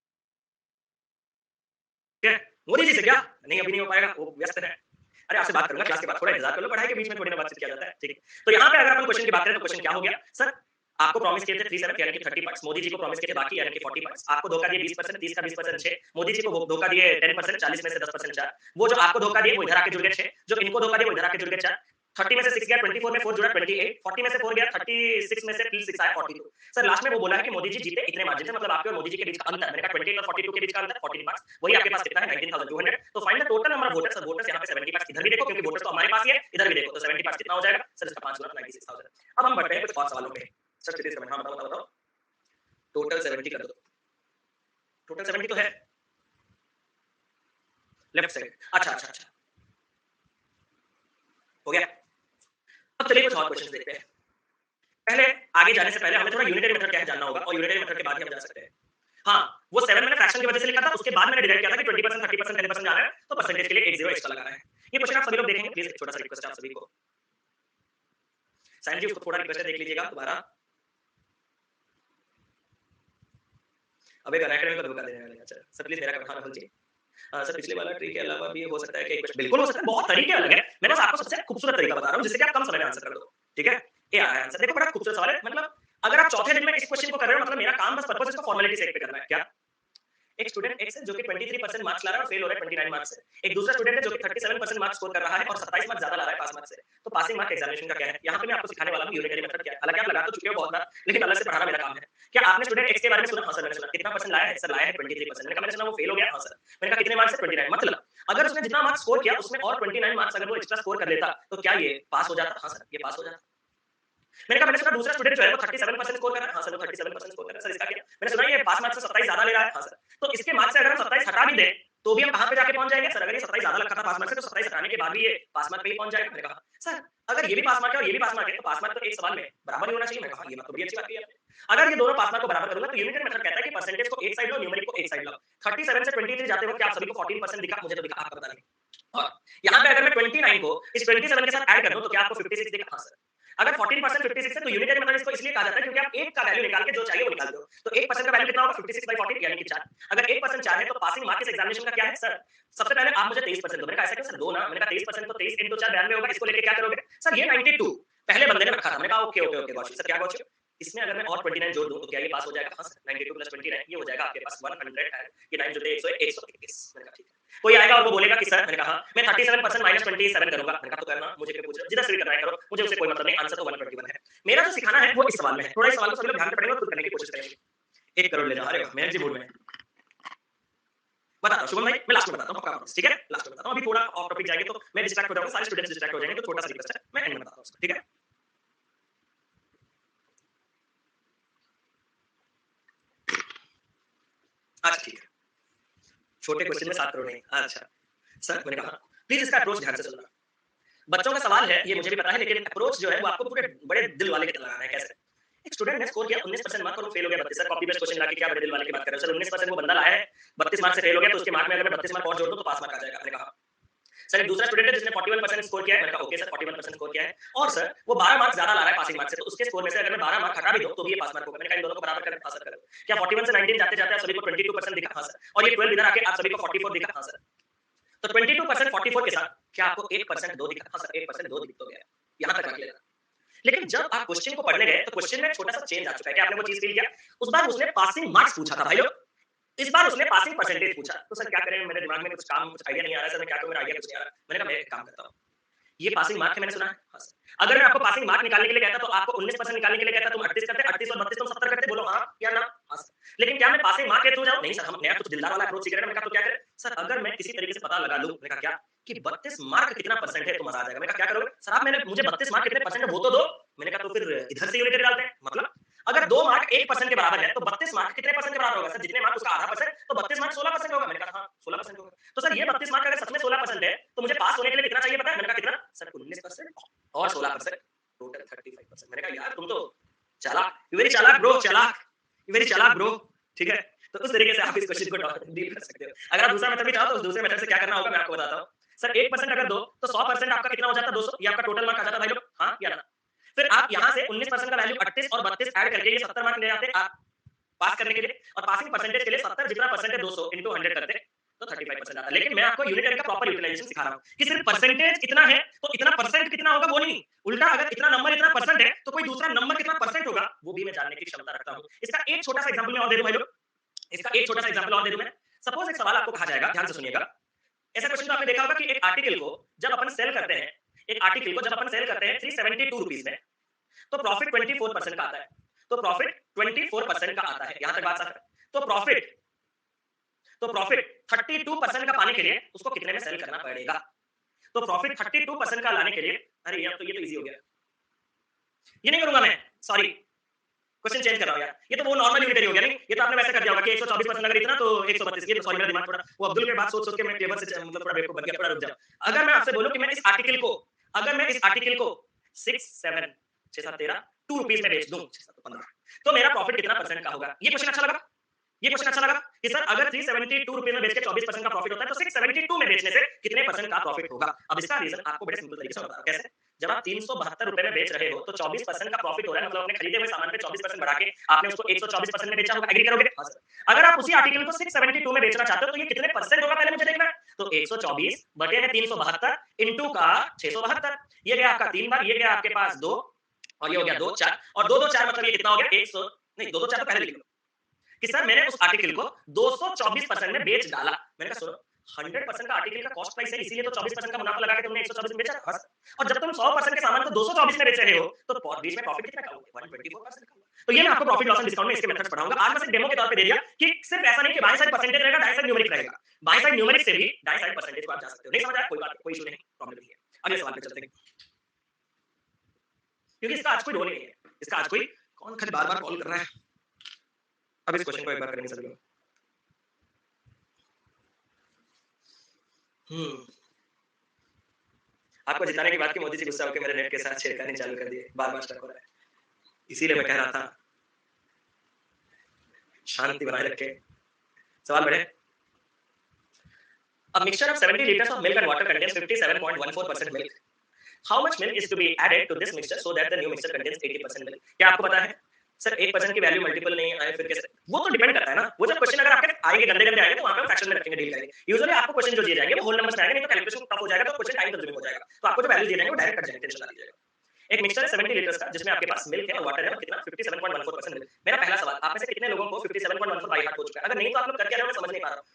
है? मोदी जी से क्या? नहीं अभी नहीं हो पाएगा, वो व्यस्त हैं। अरे आपसे बात करूँगा क्लास के बाद, थोड़ा इंतज़ार कर लो, पढ़ाई के बीच में थोड़ी ना बातचीत किया जाता है, ठीक है? तो यहाँ पे अगर अपन क्वेश्चन की बात करें तो क्वेश्चन क्या हो गया? सर आपको प्रॉमिस किए थे 37 यानी कि 30 पार्ट्स, मोदी जी को प्रॉमिस किए थे बाकी यानी कि 40 पार्ट्स, आपको धोखा दिए 20%, 30 का 20% 6, मोदी जी को वो धोखा दिए 10%, 40 में से 10% 4, वो जो आपको धोखा दिए वो इधर आके जुड़ गए 6, जो इनको धोखा दिए वो इधर आके जुड़ गए 4, 30 में से 6 गया, 24 में 4 जुड़ा 28, 40 में से 4 गया, 36 में से 6 आया 42। सर लास्ट में वो बोला है कि मोदी जी जीते इतने मार्जिन से, मतलब आपके और मोदी जी के बीच का अंतर, मैंने कहा 28 और 42 के बीच का अंतर 14 मार्क्स, वही आपके पास कितना है 19200। तो find the total number of voters. Sir voters यहाँ पे 70 मार्क्स, इधर भी देखो क्योंकि वोटर्स तो हमारे पास ही है, इधर भी देखो तो 70 मार्क्स कितना हो जाएगा? सर इसका 5 गुना 96000। अब हम बढ़ते हैं कुछ और सवालों पे। सर प्लीज कमेंट, हाँ बताओ बताओ बताओ। टोटल 70 कर दो। टोटल 70 तो है लेफ्ट साइड। अच्छा अच्छा अच्छा, हो गया। अब चलिए कुछ और क्वेश्चन देखते हैं। पहले आगे जाने से पहले हमें थोड़ा यूनिटरी मेथड क्या है जानना होगा, और यूनिटरी मेथड के बाद ही हम जा सकते हैं। हाँ, वो 7 मैंने फ्रैक्शन की वजह से लिखा था, उसके बाद मैंने डिराइव किया था कि 20%, 30%, 10% जा रहा है, तो परसेंटेज के लिए एक 0 एक्स्ट्रा लगाना है। ये क्वेश्चन आप सभी लोग देखेंगे, प्लीज एक छोटा सा रिक्वेस्ट है आप सभी को। साइन जी उसको थोड़ा रिक्वेस्ट है, देख लीजिएगा दोबारा। अब एक अनएकेडमी को धोखा देने वाले। अच्छा सर प्लीज मेरा कमेंट, हाँ राहुल जी। सर पिछले वाला ट्री के अलावा भी हो सकता है कि कुछ, बिल्कुल हो सकता है, बहुत तरीके अलग है। मैं बस आपको सबसे खूबसूरत तरीका बता रहा हूँ जिससे कि आप कम समय में आंसर कर दो। ठीक है? ये आया आंसर, देखो बड़ा खूबसूरत सवाल है। मतलब अगर आप चौथे दिन में इस क्वेश्चन को कर रहे हो, मतलब मेरा काम बस पर्पस इसको फॉर्मेलिटी से पे करना है। क्या एक स्टूडेंट एक्स है जो कि 23% मार्क्स ला रहा है और फेल हो रहा है 29 मार्क्स से। एक दूसरा स्टूडेंट है जो कि 37% मार्क्स स्कोर कर रहा है और 27 मार्क्स ज्यादा ला रहा है पास मार्क्स से। तो पासिंग मार्क एग्जामिनेशन का क्या है? यहाँ पे मैं आपको सिखाने वाला हूँ यूनिटरी मेथड क्या है। हालांकि आप लगा तो चुके हो बहुत बार, लेकिन अलग से पढ़ाना मेरा काम है। क्या आपने स्टूडेंट एक्स के बारे में सुना? हाँ सर मैंने सुना। कितना परसेंट लाया है? सर लाया है 23%। मैंने कहा मैंने सुना वो फेल हो गया। हाँ सर। मैंने कहा कितने मार्क्स से? 29। मतलब अगर उसने जितना मार्क्स स्कोर किया उसमें और 29 मार्क्स अगर वो एक्स्ट्रा स्कोर कर लेता तो क्या ये पास हो जाता? हाँ सर ये पास हो जाता। मैंने कहा मैंने सुना दूसरा स्टूडेंट जो है वो 37% स्कोर कर रहा है। हाँ सर वो 37% स्कोर कर रहा है। सर इसका क्या? मैंने सुना ये पास मार्क्स से 27 ज्यादा ले रहा है। हाँ सर। तो इसके मार्क्स से अगर हम 27 हटा भी दें तो भी हम कहां पे जाके पहुंच जाएंगे? सर अगर ये 27 ज्यादा रखा था पास मार्क्स से तो 27 हटाने के बाद भी ये पास मार्क पे ही पहुंच जाएगा। मैंने कहा सर अगर ये भी पास मार्क है और ये भी पास मार्क है तो पास मार्क तो एक सवाल में बराबर ही होना चाहिए। मैंने कहा ये बात तो बड़ी अच्छी बात कही आपने। अगर ये दोनों पास मार्क को बराबर करूंगा तो यूनिटरी मेथड कहता है कि परसेंटेज को एक साइड लो, न्यूमेरिक को एक साइड लो। 37 से 23 जाते वक्त क्या आप सभी को 14% दिखा? मुझे तो दिखा, आपका पता नहीं। और यहाँ पे अगर मैं 29 को इस 27 के साथ ऐड कर दूं तो क्या आपको 56 दिखा? हाँ सर। अगर 14% 56 है तो यूनिटरी मेथड इसको इसलिए कहा जाता है क्योंकि आप एक का वैल्यू निकाल के जो चाहिए वो निकाल दो। तो 1% का वैल्यू कितना होगा? 56/14 यानी कि 4। अगर 1% 4 है तो पासिंग मार्क इस एग्जामिनेशन का क्या है? सर सबसे पहले आप मुझे 23% दो। मैंने कहा ऐसा क्यों सर? दो ना। मैंने कहा 23% तो 23 into 4 92 होगा। इसको लेके क्या करोगे? सर ये 92 पहले बंदे ने रखा था। मैंने कहा okay okay okay got you. Sir क्या गॉट यू? इसमें अगर मैं और 29 जोड़ दूं तो क्या ये पास हो जाएगा? हाँ सर 92 प्लस 29 ये हो जाएगा आपके पास 100 है। ये 9 जुड़े 100 121। मैंने कहा ठीक है। कोई आएगा और वो बोलेगा कि सर, मैंने कहा हाँ, मैं 37% माइनस 27 करूंगा। मैंने कहा तो करना, मुझे क्यों पूछ रहे हो? जिधर से भी करना है करो, मुझे उससे कोई मतलब नहीं। आंसर तो 121 है। मेरा जो सिखाना है वो इस सवाल में है। थोड़ा इस सवाल को सभी लोग ध्यान से पढ़ेंगे और खुद करने की कोशिश करेंगे। 1 करोड़ ले जाओ। अरे वाह, मेहनत जी मूड में। बताता हूँ शुभम भाई, मैं लास्ट में बताता हूँ, पक्का प्रॉमिस, ठीक है? लास्ट में बताता हूँ। अभी थोड़ा ऑफ टॉपिक जाएंगे तो मैं डिस्ट्रैक्ट हो जाऊंगा, सारे स्टूडेंट्स डिस्ट्रैक्ट हो जाएंगे, तो छोटा सा रिक्वेस्ट है, मैं एंड में बताता हूँ उसको, ठीक है? अच्छा ठीक है। छोटे क्वेश्चन में 7 करोड़ नहीं। अच्छा सर, मैंने कहा प्लीज इसका अप्रोच ध्यान से सुनना। बच्चों का सवाल है ये मुझे भी पता है, लेकिन अप्रोच जो है वो आपको पूरे बड़े दिल वाले की तरह लगाना है। कैसे? एक स्टूडेंट ने स्कोर किया 19% मार्क और वो फेल हो गया 32। सर कॉपी पेस्ट क्वेश्चन लाके क्या बड़े दिल वाले की बात कर रहे हो? सर 19% वो बंदा लाया है, 32 मार्क से फेल हो गया, तो उसके मार्क में अगर मैं 32 मार्क और जोड़ दूं तो पास मार्क आ जाएगा। मैंने कहा सर एक दूसरा स्टूडेंट है जिसने 41% स्कोर किया है। मैंने कहा ओके सर 41% स्कोर किया है और सर वो 12 मार्क्स ज्यादा ला रहा है पासिंग मार्क्स से, तो उसके स्कोर में से अगर मैं 12 मार्क हटा भी दूं तो भी ये पास मार्क होगा। मैंने कहा इन दोनों को बराबर करके हाँ सर करो। क्या 41 से 19 जाते जाते आप सभी को 22% दिखा? हाँ सर। और ये 12 इधर आके आप सभी को 44 दिखा? हाँ सर। तो 22% 44 के साथ क्या आपको 1% 2 दिखा? हाँ सर 1% 2 दिख तो गया। यहां तक रख लेना। लेकिन जब आप क्वेश्चन को पढ़ने गए तो क्वेश्चन में छोटा सा चेंज आ चुका है। क्या आपने वो चीज फील किया? उस बार उसने पासिंग मार्क्स पूछा था भाई लोग, इस बार उसने पासिंग परसेंटेज पूछा। तो सर क्या करें, मेरे दिमाग में कुछ काम कुछ आइडिया नहीं आ रहा है सर, मैं क्या करूं, मेरा आइडिया कुछ नहीं आ रहा। मैंने कहा मैं एक काम करता हूं, ये पासिंग मार्क है मैंने सुना है। हाँ सर। अगर मैं आपको पासिंग मार्क निकालने के लिए कहता तो आपको 19% निकालने के लिए कहता, तुम 38 करते, 38 और 32 तुम 70 करते, बोलो हाँ या ना? हाँ सर। लेकिन क्या मैं पासिंग मार्क के थ्रू जाऊं? नहीं सर, हम नया कुछ दिलदार वाला अप्रोच सीख रहे हैं। मैंने कहा तो क्या करें? सर अगर मैं किसी तरीके से पता लगा लूं, मैंने कहा क्या, कि 32 मार्क कितना परसेंट है तो मजा आ जाएगा। मैंने कहा क्या करोगे? सर आप मैंने मुझे 32 मार्क कितने परसेंट है वो तो दो। मैंने कहा तो फिर इधर से यूनिट डालते हैं, मतलब अगर 2 मार्क 1% के बराबर है तो 32 मार्क कितने परसेंट के बराबर होगा? सर जितने मार्क उसका आधा परसेंट, तो 32 मार्क 16% होगा। मैंने कहा हाँ 16% होगा। तो सर ये 32 मार्क अगर सच में 16% है तो मुझे पास होने के लिए कितना चाहिए पता है? मैंने कहा कितना? सर 19% और 16%, टोटल 35%। मैंने कहा यार तुम तो चालाक, यू वेरी चालाक ब्रो, चालाक, यू वेरी चालाक ब्रो। ठीक है, तो उस तरीके से आप इस क्वेश्चन को डील कर सकते हो। अगर आप दूसरा मेथड भी चाहो तो उस दूसरे मेथड से क्या करना होगा मैं आपको बताता हूँ। सर 1% अगर दो तो 100% आपका कितना हो जाता है? 200। ये आपका टोटल मार्क आ जाता है भाई लोग, हाँ या ना? फिर आप यहाँ से 19% का वैल्यू 38 और 32 ऐड करके ये 70 मार्क ले जाते आप पास करने के लिए, और पासिंग परसेंटेज के लिए 70 जितना परसेंट है 200 इनटू 100 करते तो 35% आता है। लेकिन मैं आपको यूनिटरी का प्रॉपर यूटिलाइजेशन सिखा रहा हूं कि सिर्फ परसेंटेज कितना है तो इतना परसेंट कितना होगा वो नहीं, उल्टा अगर इतना नंबर इतना परसेंट है तो कोई दूसरा नंबर कितना परसेंट होगा वो भी मैं जानने की क्षमता रखता हूं। इसका एक छोटा सा एग्जांपल मैं और दे दूं भाई लोग, इसका एक छोटा सा एग्जांपल और दे दूं मैं। सपोज एक सवाल आपको कहा जाएगा, ध्यान से सुनिएगा। ऐसा क्वेश्चन तो आपने देखा होगा कि एक आर्टिकल को जब अपन सेल करते हैं, एक आर्टिकल को जब अपन सेल करते हैं 372 रुपीस में, तो प्रॉफिट 24% का आता है। तो प्रॉफिट 24% का आता है, यहां तक बात साफ है। तो प्रॉफिट 32% का पाने के लिए उसको कितने में सेल करना पड़ेगा? तो प्रॉफिट 32% का लाने के लिए, अरे यार तो ये तो इजी हो गया, ये नहीं करूंगा मैं, सॉरी क्वेश्चन चेंज कर रहा हूं यार। ये तो वो नॉर्मल यूनिटरी हो गया, नहीं ये तो आपने वैसे कर दिया होगा कि 124% अगर इतना तो 132। ये तो सॉरी मेरा दिमाग थोड़ा वो अब्दुल के बात सोच सोच के मैं टेबल से मतलब थोड़ा बेवकूफ बन गया, थोड़ा रुक जाओ। अगर मैं आपसे बोलूं कि मैं इस आर्टिकल को, अगर मैं इस आर्टिकल को 6 7 6 7 13 2 रुपीस में बेच दूं, 6 7 15, तो मेरा प्रॉफिट कितना परसेंट का होगा? ये क्वेश्चन अच्छा लगा? ये क्वेश्चन अच्छा लगा कि सर अगर 372 रुपए में बेच के 24% का प्रॉफिट होता है तो 672 में बेचने से कितने परसेंट का प्रॉफिट होगा? अब इसका रीजन आपको बड़े सिंपल तरीके से बता रहा हूं। कैसे? जब आप 372 रुपए में बेच रहे हो तो 24% का प्रॉफिट हो रहा है, मतलब अपने खरीदे हुए सामान पे 24% बढ़ा के आपने उसको 124% में बेचा होगा। एग्री करोगे? हां सर। अगर आप उसी आर्टिकल को 672 में बेचना चाहते हो तो ये कितने परसेंट होगा पहले मुझे देखना है। तो 124 बटे में 372 इनटू का 672, ये गया आपका 3 बार, ये गया आपके पास 2 और ये हो गया 2 4 और 2 2 4 मतलब ये कितना हो गया 100, नहीं 2 2 4 तो पहले लिख लो कि सर मैंने उस आर्टिकल को 224% में बेच डाला। मैंने कहा सुनो 100% का आर्टिकल का कॉस्ट प्राइस है, इसीलिए तो 24% का मुनाफा लगा के तुमने 124 में बेचा। हाँ और जब तुम 100% के सामान को 224 में बेच रहे हो तो बीच में प्रॉफिट कितना का होगा? 124% का होगा। तो ये मैं आपको प्रॉफिट लॉस एंड डिस्काउंट में इसके मेथड्स पढ़ाऊंगा। आज मैं सिर्फ डेमो के तौर पे दे दिया कि सिर्फ ऐसा नहीं कि बाएं साइड परसेंटेज रहेगा, दाएं साइड न्यूमेरिक रहेगा। बाएं साइड न्यूमेरिक से भी दाएं साइड परसेंटेज को आप जा सकते हो। नहीं समझ आया? कोई बात, कोई इशू नहीं, प्रॉब्लम नहीं है। अगले सवाल पे चलते हैं, क्योंकि इसका आज कोई रोल नहीं है। इसका आज कोई कौन खाली बार-बार कॉल कर रहा है। अब इस क्वेश्चन को एक बार करेंगे सभी लोग। आपको जिताने की बात की मोदी जी गुस्सा होकर मेरे नेट के साथ छेड़खानी चालू कर दिए, बार-बार स्टक हो रहा है। इसीलिए मैं कह रहा था शांति बनाए रखें। सवाल बढ़े। A mixture of 70 liters of milk and water contains 57.14% milk. How much milk is to be added to this mixture so that the new mixture contains 80% milk? क्या आपको पता है? सर 1% की वैल्यू मल्टीपल नहीं आए फिर कैसे? वो तो डिपेंड करता है ना। वो जब क्वेश्चन अगर आपके आएंगे गंदे गंदे आएंगे तो वहां पे हम फ्रैक्शन में रखेंगे, डील करेंगे। यूजुअली आपको क्वेश्चन जो दिए जाएंगे वो होल नंबर्स में आएंगे, नहीं तो कैलकुलेशन टफ हो जाएगा तो क्वेश्चन टाइम कंज्यूमिंग हो जाएगा। तो आपको जो वैल्यू दिए जाएंगे वो डायरेक्ट कट जाएंगे, टेंशन ना लीजिएगा। एक मिक्सचर है 70 लीटर्स का जिसमें आपके पास मिल्क है और वाटर है, और कितना 57.14% मिल्क। मेरा पहला सवाल, आप में से कितने लोगों को 57.14 बाय हार्ट हो चुका है? अगर नहीं तो आप लोग करके आ रहे हो, मैं समझ नहीं पा रहा हूं।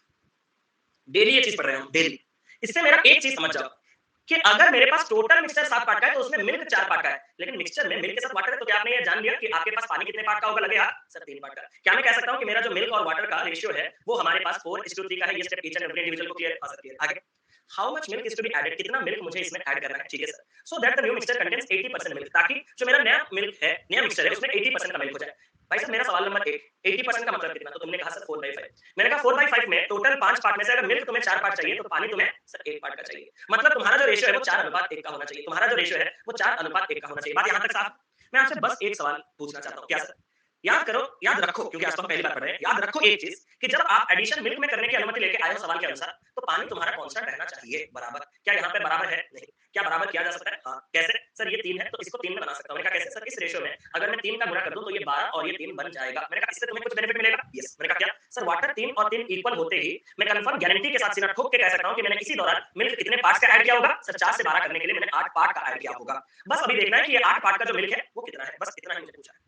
डेली ये चीज पढ़ रहे हो डेली। इससे मेरा एक चीज समझ जाओ कि अगर मेरे पास टोटल मिक्सचर 7 पार्ट का है तो उसमें मिल्क 4 पार्ट का है, लेकिन मिक्सचर में मिल्क के साथ वाटर है, तो क्या आपने ये जान लिया कि आपके पास पानी कितने पार्ट का होगा? लगेगा सर 3 पार्ट का। क्या मैं कह सकता हूं कि मेरा जो मिल्क और वाटर का रेशियो है वो हमारे पास 4:3 का है? ये step each and every individual को क्लियर आ सकती है। आगे how much milk is to be added, कितना मिल्क मुझे इसमें ऐड करना है? ठीक है sir, so that the new mixture contains 80% milk, ताकि जो मेरा नया मिल्क है, नया मिक्सचर है, उसमें 80% का मिल्क हो जाए। भाई साहब मेरा सवाल नंबर 1, 80% का मतलब कितना? तो तुमने कहा सर 4/5। मैंने कहा 4/5 में टोटल 5 पार्ट में से अगर मिल्क तुम्हें 4 पार्ट चाहिए तो पानी तुम्हें सर 1 पार्ट का चाहिए। मतलब तुम्हारा जो रेशियो है वो 4:1 का होना चाहिए। तुम्हारा जो रेशियो है वो 4:1 का होना चाहिए। बात यहां तक साफ? मैं आपसे बस एक सवाल पूछना चाहता हूं। क्या सर? याद करो, याद रखो, क्योंकि आज तो हम पहली बार पढ़ रहे हैं, याद रखो एक चीज कि जब आप एडिशन मिल्क में करने की अनुमति लेके आए हो सवाल के अनुसार, तो पानी तुम्हारा कांस्टेंट रहना चाहिए बराबर। क्या यहाँ पे बराबर है? नहीं। क्या बराबर किया जा सकता है? हाँ। कैसे? सर ये 3 है तो इसको 3 में बना सकता हूँ। मैंने कहा कैसे? सर इस रेशियो में अगर मैं 3 का गुणा कर दूं तो ये 12 और ये 3 बन जाएगा। मैंने कहा इससे तुम्हें कुछ बेनिफिट मिलेगा? यस। मैंने कहा क्या? सर वाटर 3 और 3 इक्वल होते ही मैं कंफर्म गारंटी के साथ सीधा ठोक के कह सकता हूँ कि मैंने इसी दौरान मिल्क कितने पार्ट्स का ऐड किया होगा? सर 4 से 12 करने के लिए मैंने 8 पार्ट का ऐड किया होगा। बस अभी देखना है कि ये 8 पार्ट का जो मिल्क है वो कितना है, बस इतना ही मुझे पूछा है।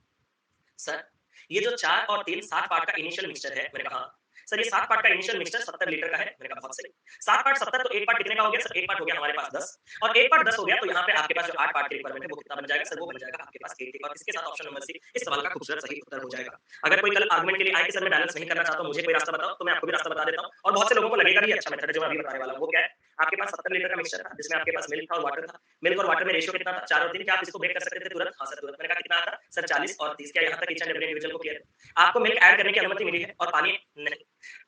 सर ये जो 4 और 3 7 पार्ट का इनिशियल मिक्सचर है। मैंने कहा हाँ। सर ये 7 पार्ट का इनिशियल मिक्सचर 70 लीटर का है। मैंने कहा बहुत सही। 7 पार्ट 70 तो 1 पार्ट कितने का हो गया? सर 1 पार्ट हो गया हमारे पास 10 और 1 पार्ट 10 हो गया तो यहाँ पे आपके पास जो 8 पार्ट की रिक्वायरमेंट है वो कितना बन जाएगा? सर वो बन जाएगा आपके पास 80 और इसके साथ ऑप्शन नंबर सी इस सवाल का खूबसूरत सही उत्तर हो जाएगा। अगर कोई कल आर्गुमेंट के लिए आए कि सर मैं बैलेंस नहीं करना चाहता हूं, मुझे कोई रास्ता बताओ, तो मैं आपको भी रास्ता बता देता हूं और बहुत से लोगों को लगेगा भी अच्छा मेथड है जो मैं अभी बताने वाला हूं। वो क्या है? आपके पास 70 लीटर का मिक्सचर था जिसमें आपके पास मिल्क था और वाटर था। मिल्क और वाटर में रेशियो कितना था? 4 और 3। क्या आप इसको ब्रेक कर सकते थे तुरंत? हाँ सर तुरंत। मैंने कहा कितना आता? सर 40 और 30। क्या यहाँ तक ईच एंड एवरी इंडिविजुअल को क्लियर है? आपको मिल्क ऐड करने की अनुमति मिली है और पानी नहीं,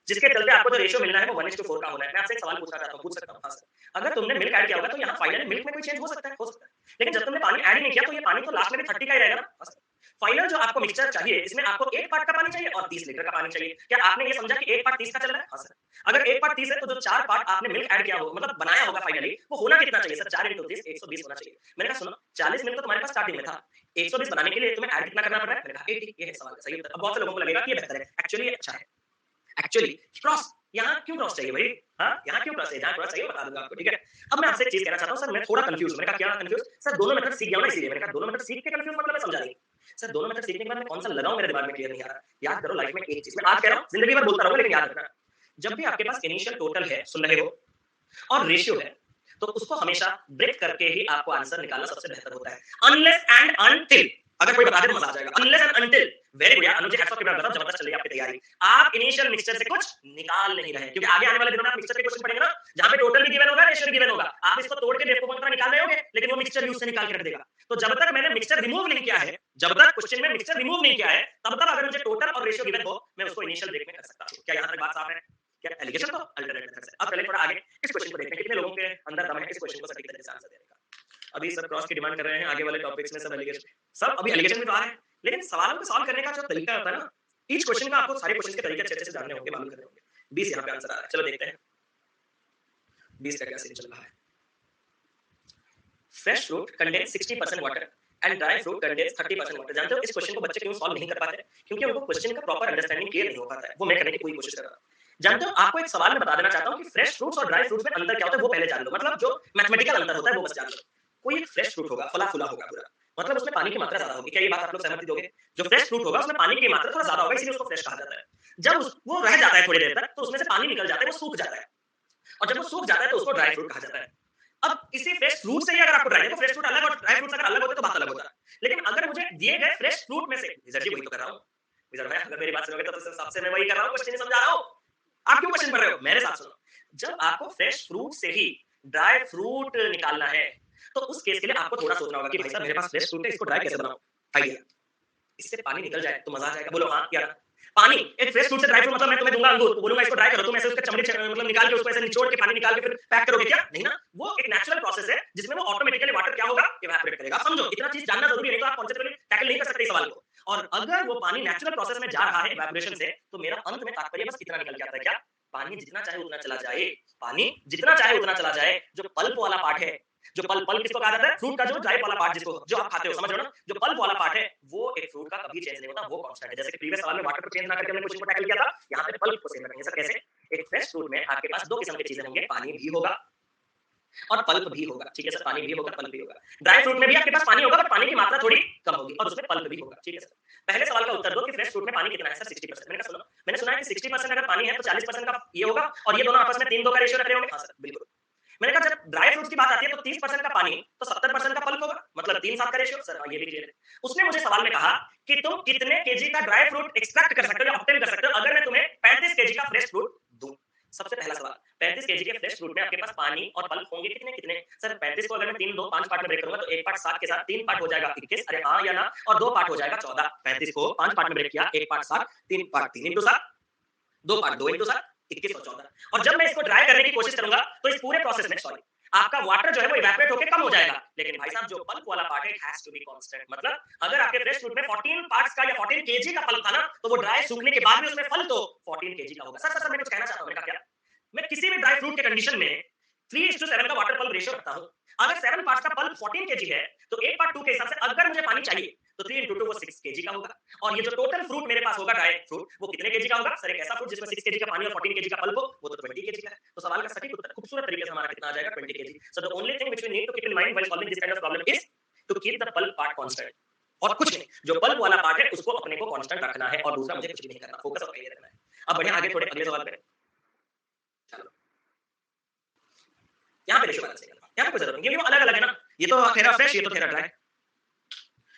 जिसके चलते आपको जो रेशियो मिलना है वो 1:4 का होना है। मैं आपसे एक सवाल पूछना चाहता हूं, पूछ सकता हूं? हाँ सर। अगर तुमने मिल्क ऐड किया होगा तो यहाँ फाइनली मिल्क में कोई चेंज हो सकता है? हो सकता है। लेकिन जब तुमने पानी ऐड ही नहीं किया तो ये पानी तो लास्ट में भी 30 का ही रहेगा ना? हाँ सर। फाइनल जो आपको मिक्सचर चाहिए इसमें आपको 1 पार्ट का पानी चाहिए और 30 लीटर का पानी चाहिए। क्या आपने ये समझा कि 1 पार्ट 30 का चल रहा है? हाँ सर। अगर 1 पार्ट 30 है तो जो 4 पार्ट आपने मिल्क ऐड किया हो मतलब बनाया होगा फाइनली वो होना कितना चाहिए? सर 4 × 30 120 होना चाहिए। मैंने कहा सुनो 40 मिल्क तो तुम्हारे पास स्टार्टिंग में था। 120 बनाने के लिए तुम्हें ऐड कितना करना पड़ रहा है? मैंने कहा 80। ये है सवाल का सही उत्तर। अब बहुत से लोगों को लगेगा कि ये बेहतर है। एक्चुअली ये अच्छा है। एक्चुअली क्रॉस यहाँ क्यों क्रॉस चाहिए भाई? हाँ यहाँ क्यों क्रॉस चाहिए? जहाँ क्रॉस चाहिए बता दूंगा आपको, ठीक है? अब मैं आपसे एक चीज कहना चाहता हूँ सर, मैं थोड़ा कंफ्यूज हूँ। मैंने कहा क्या कंफ्यूज? सर दोनों मेथड सीख गया हूं ना इसीलिए। मैंने कहा दोनों मेथड सीख के कंफ्यूज मतलब मैं समझा नहीं। सर दोनों मेथड सीखने के बाद मैं कौन सा लगाऊं मेरे दिमाग में क्लियर नहीं आ रहा। याद करो लाइफ में एक चीज मैं आज कह रहा हूँ, जिंदगी भर बोलता रहूंगा लेकिन याद रखना, जब भी आपके पास इनिशियल टोटल है, सुन रहे हो, और रेशियो है, तो उसको हमेशा ब्रेक करके ही आपको आंसर निकालना सबसे बेहतर होता है। अनलेस एंड अनटिल, अगर कोई बता दे तो मजा आ जाएगा। Unless and until, very good यार अनुज, हैट्स ऑफ के बाद जबरदस्त चल रही है आपकी तैयारी। आप इनिशियल मिक्सचर से कुछ निकाल नहीं रहे, क्योंकि आगे आने वाले दिनों में आप मिक्सचर के क्वेश्चन पढ़ेंगे ना, जहां पे टोटल भी गिवन होगा, रेशियो भी गिवन होगा, आप इसको तोड़ के बेवकूफों की तरह निकाल रहे होगे, लेकिन वो मिक्सचर यूज से निकाल के रख देगा। तो जब तक मैंने मिक्सचर रिमूव नहीं किया है, जब तक क्वेश्चन में मिक्सचर रिमूव नहीं किया है, तब तक अगर मुझे टोटल और रेशियो गिवन हो, मैं उसको इनिशियल ब्रेक में कर सकता हूं। क्या यहां तक बात साफ है? क्या एलिगेशन तो अल्टरनेट मेथड है। अब चलिए थोड़ा आगे इस क्वेश्चन को देखते हैं, कितने लोगों के अंदर दम है इस क्वेश्चन को सटीक तरीके से आंसर देने का। अभी सब क्रॉस की डिमांड कर रहे हैं, आगे वाले टॉपिक्स में सब एलिगेशन, सब अभी एलिगेशन भी तो आ रहे हैं, लेकिन सवालों को सॉल्व करने का जो तरीका होता है ना, ईच क्वेश्चन का आपको सारे क्वेश्चन के तरीके अच्छे से जानने होंगे, मालूम करने होंगे। 20 यहाँ पे आंसर आ रहा है, चलो देखते हैं 20 का क्या सीन चल रहा है। Fresh fruit contains 60% water and dry fruit contains 30% water. जानते हो इस क्वेश्चन को बच्चे क्यों सॉल्व नहीं कर पाते? क्योंकि उनको क्वेश्चन का प्रॉपर अंडरस्टैंडिंग क्लियर नहीं हो पाता है। वो मैं करने की पूरी कोशिश कर रहा हूं। जानते हो आपको एक सवाल में बता देना चाहता हूं कि फ्रेश फ्रूट्स और ड्राई फ्रूट्स में अंतर क्या होता है वो पहले जान लो, मतलब जो मैथमेटिकल अंतर होता है वो बस जान लो। कोई एक फ्रेश फ्रूट होगा, फला फूला होगा पूरा, मतलब उसमें पानी की मात्रा ज्यादा होगी। क्या ये बात आप लोग सहमति दोगे? जो फ्रेश फ्रूट होगा उसमें पानी की मात्रा थोड़ा ज्यादा होगा, इसलिए उसको फ्रेश कहा जाता है। जब वो रह जाता है थोड़ी देर तक तो उसमें से पानी निकल जाता है, वो सूख जाता है, और जब वो सूख जाता है तो उसको ड्राई फ्रूट कहा जाता है। अब इसी फ्रेश फ्रूट से ही अगर आपको ड्राई, देखो फ्रेश फ्रूट अलग और ड्राई फ्रूट अगर अलग होते तो बात अलग होता, लेकिन अगर मुझे दिए गए फ्रेश फ्रूट में से, विजय जी वही तो कर रहा हूं, विजय भाई अगर मेरी बात सुनोगे तो सबसे सबसे मैं वही कर रहा हूं, क्वेश्चन समझा रहा हूं। आप क्यों क्वेश्चन पढ़ रहे हो? मेरे साथ सुनो। जब आपको फ्रेश फ्रूट से ही ड्राई फ्रूट निकालना है तो उस केस के लिए आपको थोड़ा सोचना होगा कि भाई साहब मेरे पास फ्रेश फ्रूट है, इसको ड्राई कैसे बनाऊं? आइडिया, इससे पानी निकल जाए तो मजा आ जाएगा। बोलो हाँ यार। पानी एक फ्रेश फ्रूट से ड्राई फ्रूट, मतलब मैं तुम्हें दूंगा अंगूर, बोलूंगा इसको ड्राई करो, तुम ऐसे उसके चमड़ी मतलब निकाल के उसको ऐसे निचोड़ के पानी निकाल के फिर पैक करोगे क्या? नहीं ना, वो एक नेचुरल प्रोसेस है जिसमें वो ऑटोमेटिकली वाटर क्या होगा, इवेपोरेट करेगा। समझो इतना चीज जानना जरूरी है, नहीं तो आप कॉन्सेप्चुअली टैकल नहीं कर सकते इस सवाल को। और अगर वो पानी नेचुरल प्रोसेस में जा रहा है इवेपोरेशन से, तो मेरा अंत में तात्पर्य बस इतना निकल के आता है, क्या? पानी जितना चाहे उतना चला जाए, पानी जितना चाहे उतना चला जाए। जो पल्प वाला पार्ट है, जो पल्प पल्प किसको कहा जाता है? फ्रूट का जो ड्राई वाला पार्ट, जिसको जो आप खाते हो, समझ रहे हो ना? जो पल्प वाला पार्ट है वो एक फ्रूट का कभी चेंज नहीं होता, वो कांस्टेंट है। जैसे कि प्रीवियस सवाल में वाटर को चेंज ना करके हमने क्वेश्चन को टैकल किया था, यहाँ पे पल्प को सेम रखेंगे। सर कैसे? एक फ्रेश फ्रूट में आपके पास दो किस्म की चीजें होंगे, पानी भी होगा और पल्प भी होगा, ठीक है सर? पानी भी होगा, पल्प भी होगा। ड्राई फ्रूट में भी आपके पास पानी होगा, बट पानी की मात्रा थोड़ी कम होगी, और उसमें पल्प भी होगा, ठीक है सर? पहले सवाल का उत्तर दो कि फ्रेश फ्रूट में पानी कितना है? सर 60%। मैंने कहा सुनो, मैंने सुना है कि 60% अगर पानी है तो 40% का ये होगा, और ये दोनों आपस में 3-2 का रेशियो रख रहे होंगे। हाँ सर बिल्कुल। मैंने कहा जब ड्राई फ्रूट्स की बात आती है तो 30% का पानी तो 70% का पल्प होगा, मतलब 3-7 का रेशियो। सर हाँ ये भी क्लियर है। उसने मुझे सवाल में कहा कि तुम कितने केजी का ड्राई फ्रूट एक्सट्रैक्ट कर सकते हो या ऑब्टेन कर सकते हो अगर मैं तुम्हें 35 केजी का फ्रेश फ्रूट दूं। सबसे पहला सवाल, 35 केजी के फ्रेश फ्रूट में आपके पास पानी और पल्प होंगे कितने कितने? सर 35 को अगर मैं 3 2 5 पार्ट में ब्रेक करूंगा तो एक पार्ट 7 के साथ 3 पार्ट हो जाएगा 21, अरे हां या ना, और 2 पार्ट हो जाएगा 14। 35 को 5 पार्ट में ब्रेक किया, एक पार्ट 7, 3 पार्ट 3 * 7, 2 पार्ट 2 * 7, 21 और 14। और जब मैं इसको ड्राई करने की कोशिश करूंगा तो इस पूरे प्रोसेस में, सॉरी, आपका वाटर जो है वो इवेपोरेट होके कम हो जाएगा। लेकिन भाई साहब जो पल्प वाला पार्ट है it has to be constant. मतलब अगर आपके फ्रेश फ्रूट में 14 पार्ट्स का या 14 केजी का पल्प था ना, तो वो ड्राई सूखने के बाद भी उसमें फल तो 14 केजी का होगा। सर मैं कुछ कहना चाहता हूं। मैंने कहा क्या? मैं किसी भी ड्राई फ्रूट के कंडीशन में 3:7 का वाटर पल्प रेशियो रखता हूं। अगर 7 पार्ट्स का पल्प 14 केजी है तो 8 पार्ट 2 के हिसाब से अगर मुझे पानी चाहिए तो 3 into 2 वो 6 केजी का होगा। और ये जो टोटल फ्रूट मेरे पास होगा ड्राई फ्रूट वो कितने केजी का होगा? सर एक ऐसा फ्रूट जिसमें 6 केजी का पानी और 14 केजी का पल्प हो वो तो 20 केजी का है। तो सवाल का सटीक उत्तर खूबसूरत तरीके से हमारा कितना आ जाएगा? 20 KG. So the only thing which we need to keep in mind while solving this kind of problem is to keep the pulp part constant. और कुछ नहीं, जो पल्प वाला पार्ट है उसको अपने को कांस्टेंट रखना है और दूसरा मुझे कुछ भी नहीं करना, फोकस और ये रखना है। अब बढ़िया आगे थोड़े अगले सवाल पे। चलो यहाँ पे रेशियो बैलेंस करना, यहाँ पे कोई जरूरत नहीं, क्योंकि वो अलग अलग है ना। ये तो तेरा फ्रेश, ये तो तेरा ड्राई।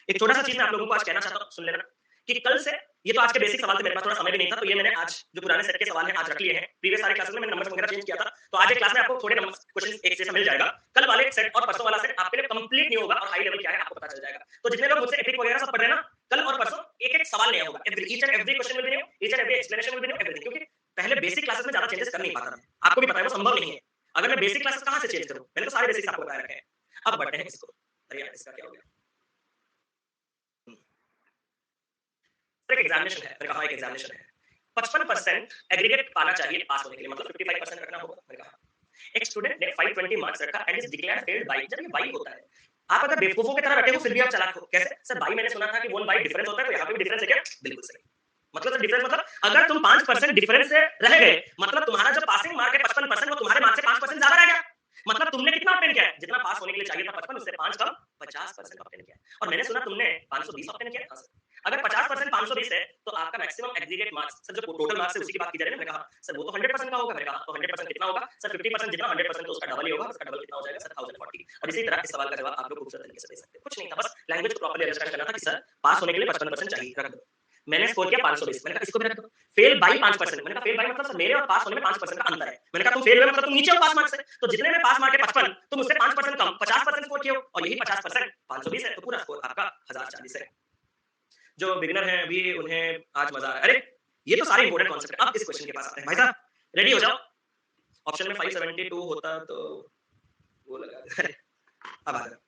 एक छोटा सा चीज मैं आप लोगों को आज कहना चाहता हूँ, सुन लेना कि कल से ये तो आज के बेसिक सवाल थे, मेरे पास थोड़ा समय भी नहीं था, तो ये मैंने आज जो पुराने सेट के सवाल हैं आज रख लिए हैं। प्रीवियस सारे क्लासेस में मैंने नंबर्स वगैरह चेंज किया था, तो आज एक क्लास में आपको थोड़े नंबर क्वेश्चंस एक जैसा मिल जाएगा। कल वाले सेट और परसों वाला सेट आपके लिए कंप्लीट नहीं होगा और हाई लेवल क्या है आपको पता चल जाएगा। तो जितने लोग मुझसे एपिक वगैरह सब पढ़ रहे हैं ना, कल और परसों एक एक सवाल नया होगा। Each and every question will be new, each and every explanation will be new, everything. क्योंकि पहले बेसिक क्लासेस में ज्यादा चेंजेस कर नहीं पाता था, आपको भी पता है वो संभव नहीं है। अगर मैं बेसिक क्लासेस कहां से चेंज करूं? मैंने तो सारे बेसिक्स आपको बताए रखे हैं। अब बढ़ते हैं इसको। अरे यार इसका क्या हो गया? एक एग्जामिनेशन है, मैंने कहा एक एग्जामिनेशन है, 55% एग्रीगेट पाना चाहिए पास होने के लिए, मतलब 55% रखना होगा। मैंने कहा एक स्टूडेंट ने 520 मार्क्स रखा and is declared failed by. जब ये बाई होता है, आप अगर बेवकूफों की तरह बैठे हो फिर भी आप चालाक हो। कैसे? सर बाई मैंने सुना था कि 1 बाई डिफरेंस होता है, तो यहाँ पे भी डिफरेंस है क्या? बिल्कुल सही। मतलब सर डिफरेंस मतलब अगर तुम 5% डिफरेंस से रह गए, मतलब तुम्हारा जो पासिंग मार्क है 55% वो तुम्हारे मार्क्स से 5% ज्यादा रह गया। मतलब तुमने कितना ऑब्टेन किया है? जितना पास होने के लिए चाहिए था 55, उससे 5 कम 50% ऑब्टेन किया। और मैंने सुना तुमने 520 ऑब्टेन किया। हाँ सर। अगर 50% 520 है तो आपका मैक्सिमम एग्रीगेट मार्क्स, सर जो टोटल मार्क्स है उसी की बात की जा रही है। मैंने कहा सर वो तो 100% का होगा। मैंने कहा तो 100% कितना होगा? सर 50% जितना 100% तो उसका डबल ही होगा। उसका डबल कितना हो जाएगा? सर 1040। और इसी तरह इस सवाल का जवाब आप लोग खूबसूरत तरीके से दे सकते हैं। कुछ नहीं था, बस लैंग्वेज को प्रॉपर्ली अंडरस्टैंड करना था कि सर पास होने के लिए 55% चाहिए, रख दो। मैंने स्कोर किया 520। मैंने कहा इसको भी रख दो। Fail by 5%। मैंने कहा फेल बाई मतलब सर मेरे और पास होने में 5% का अंतर है। मैंने कहा तुम फेल हुए मतलब तुम नीचे हो पास मार्क्स से, तो जितने में पास मार्क है 55, तुम उससे 5% कम 50% स्कोर किए हो, और यही 50% 520 है, तो पूरा स्कोर आपका 1040 है। जो बिगिनर हैं अभी उन्हें आज मजा आ रहा है। अरे ये तो सारे इंपॉर्टेंट कॉन्सेप्ट है। अब इस क्वेश्चन के पास आते हैं। भाई साहब रेडी हो जाओ। ऑप्शन में 572 होता तो वो लगा दे। अब आ जाओ।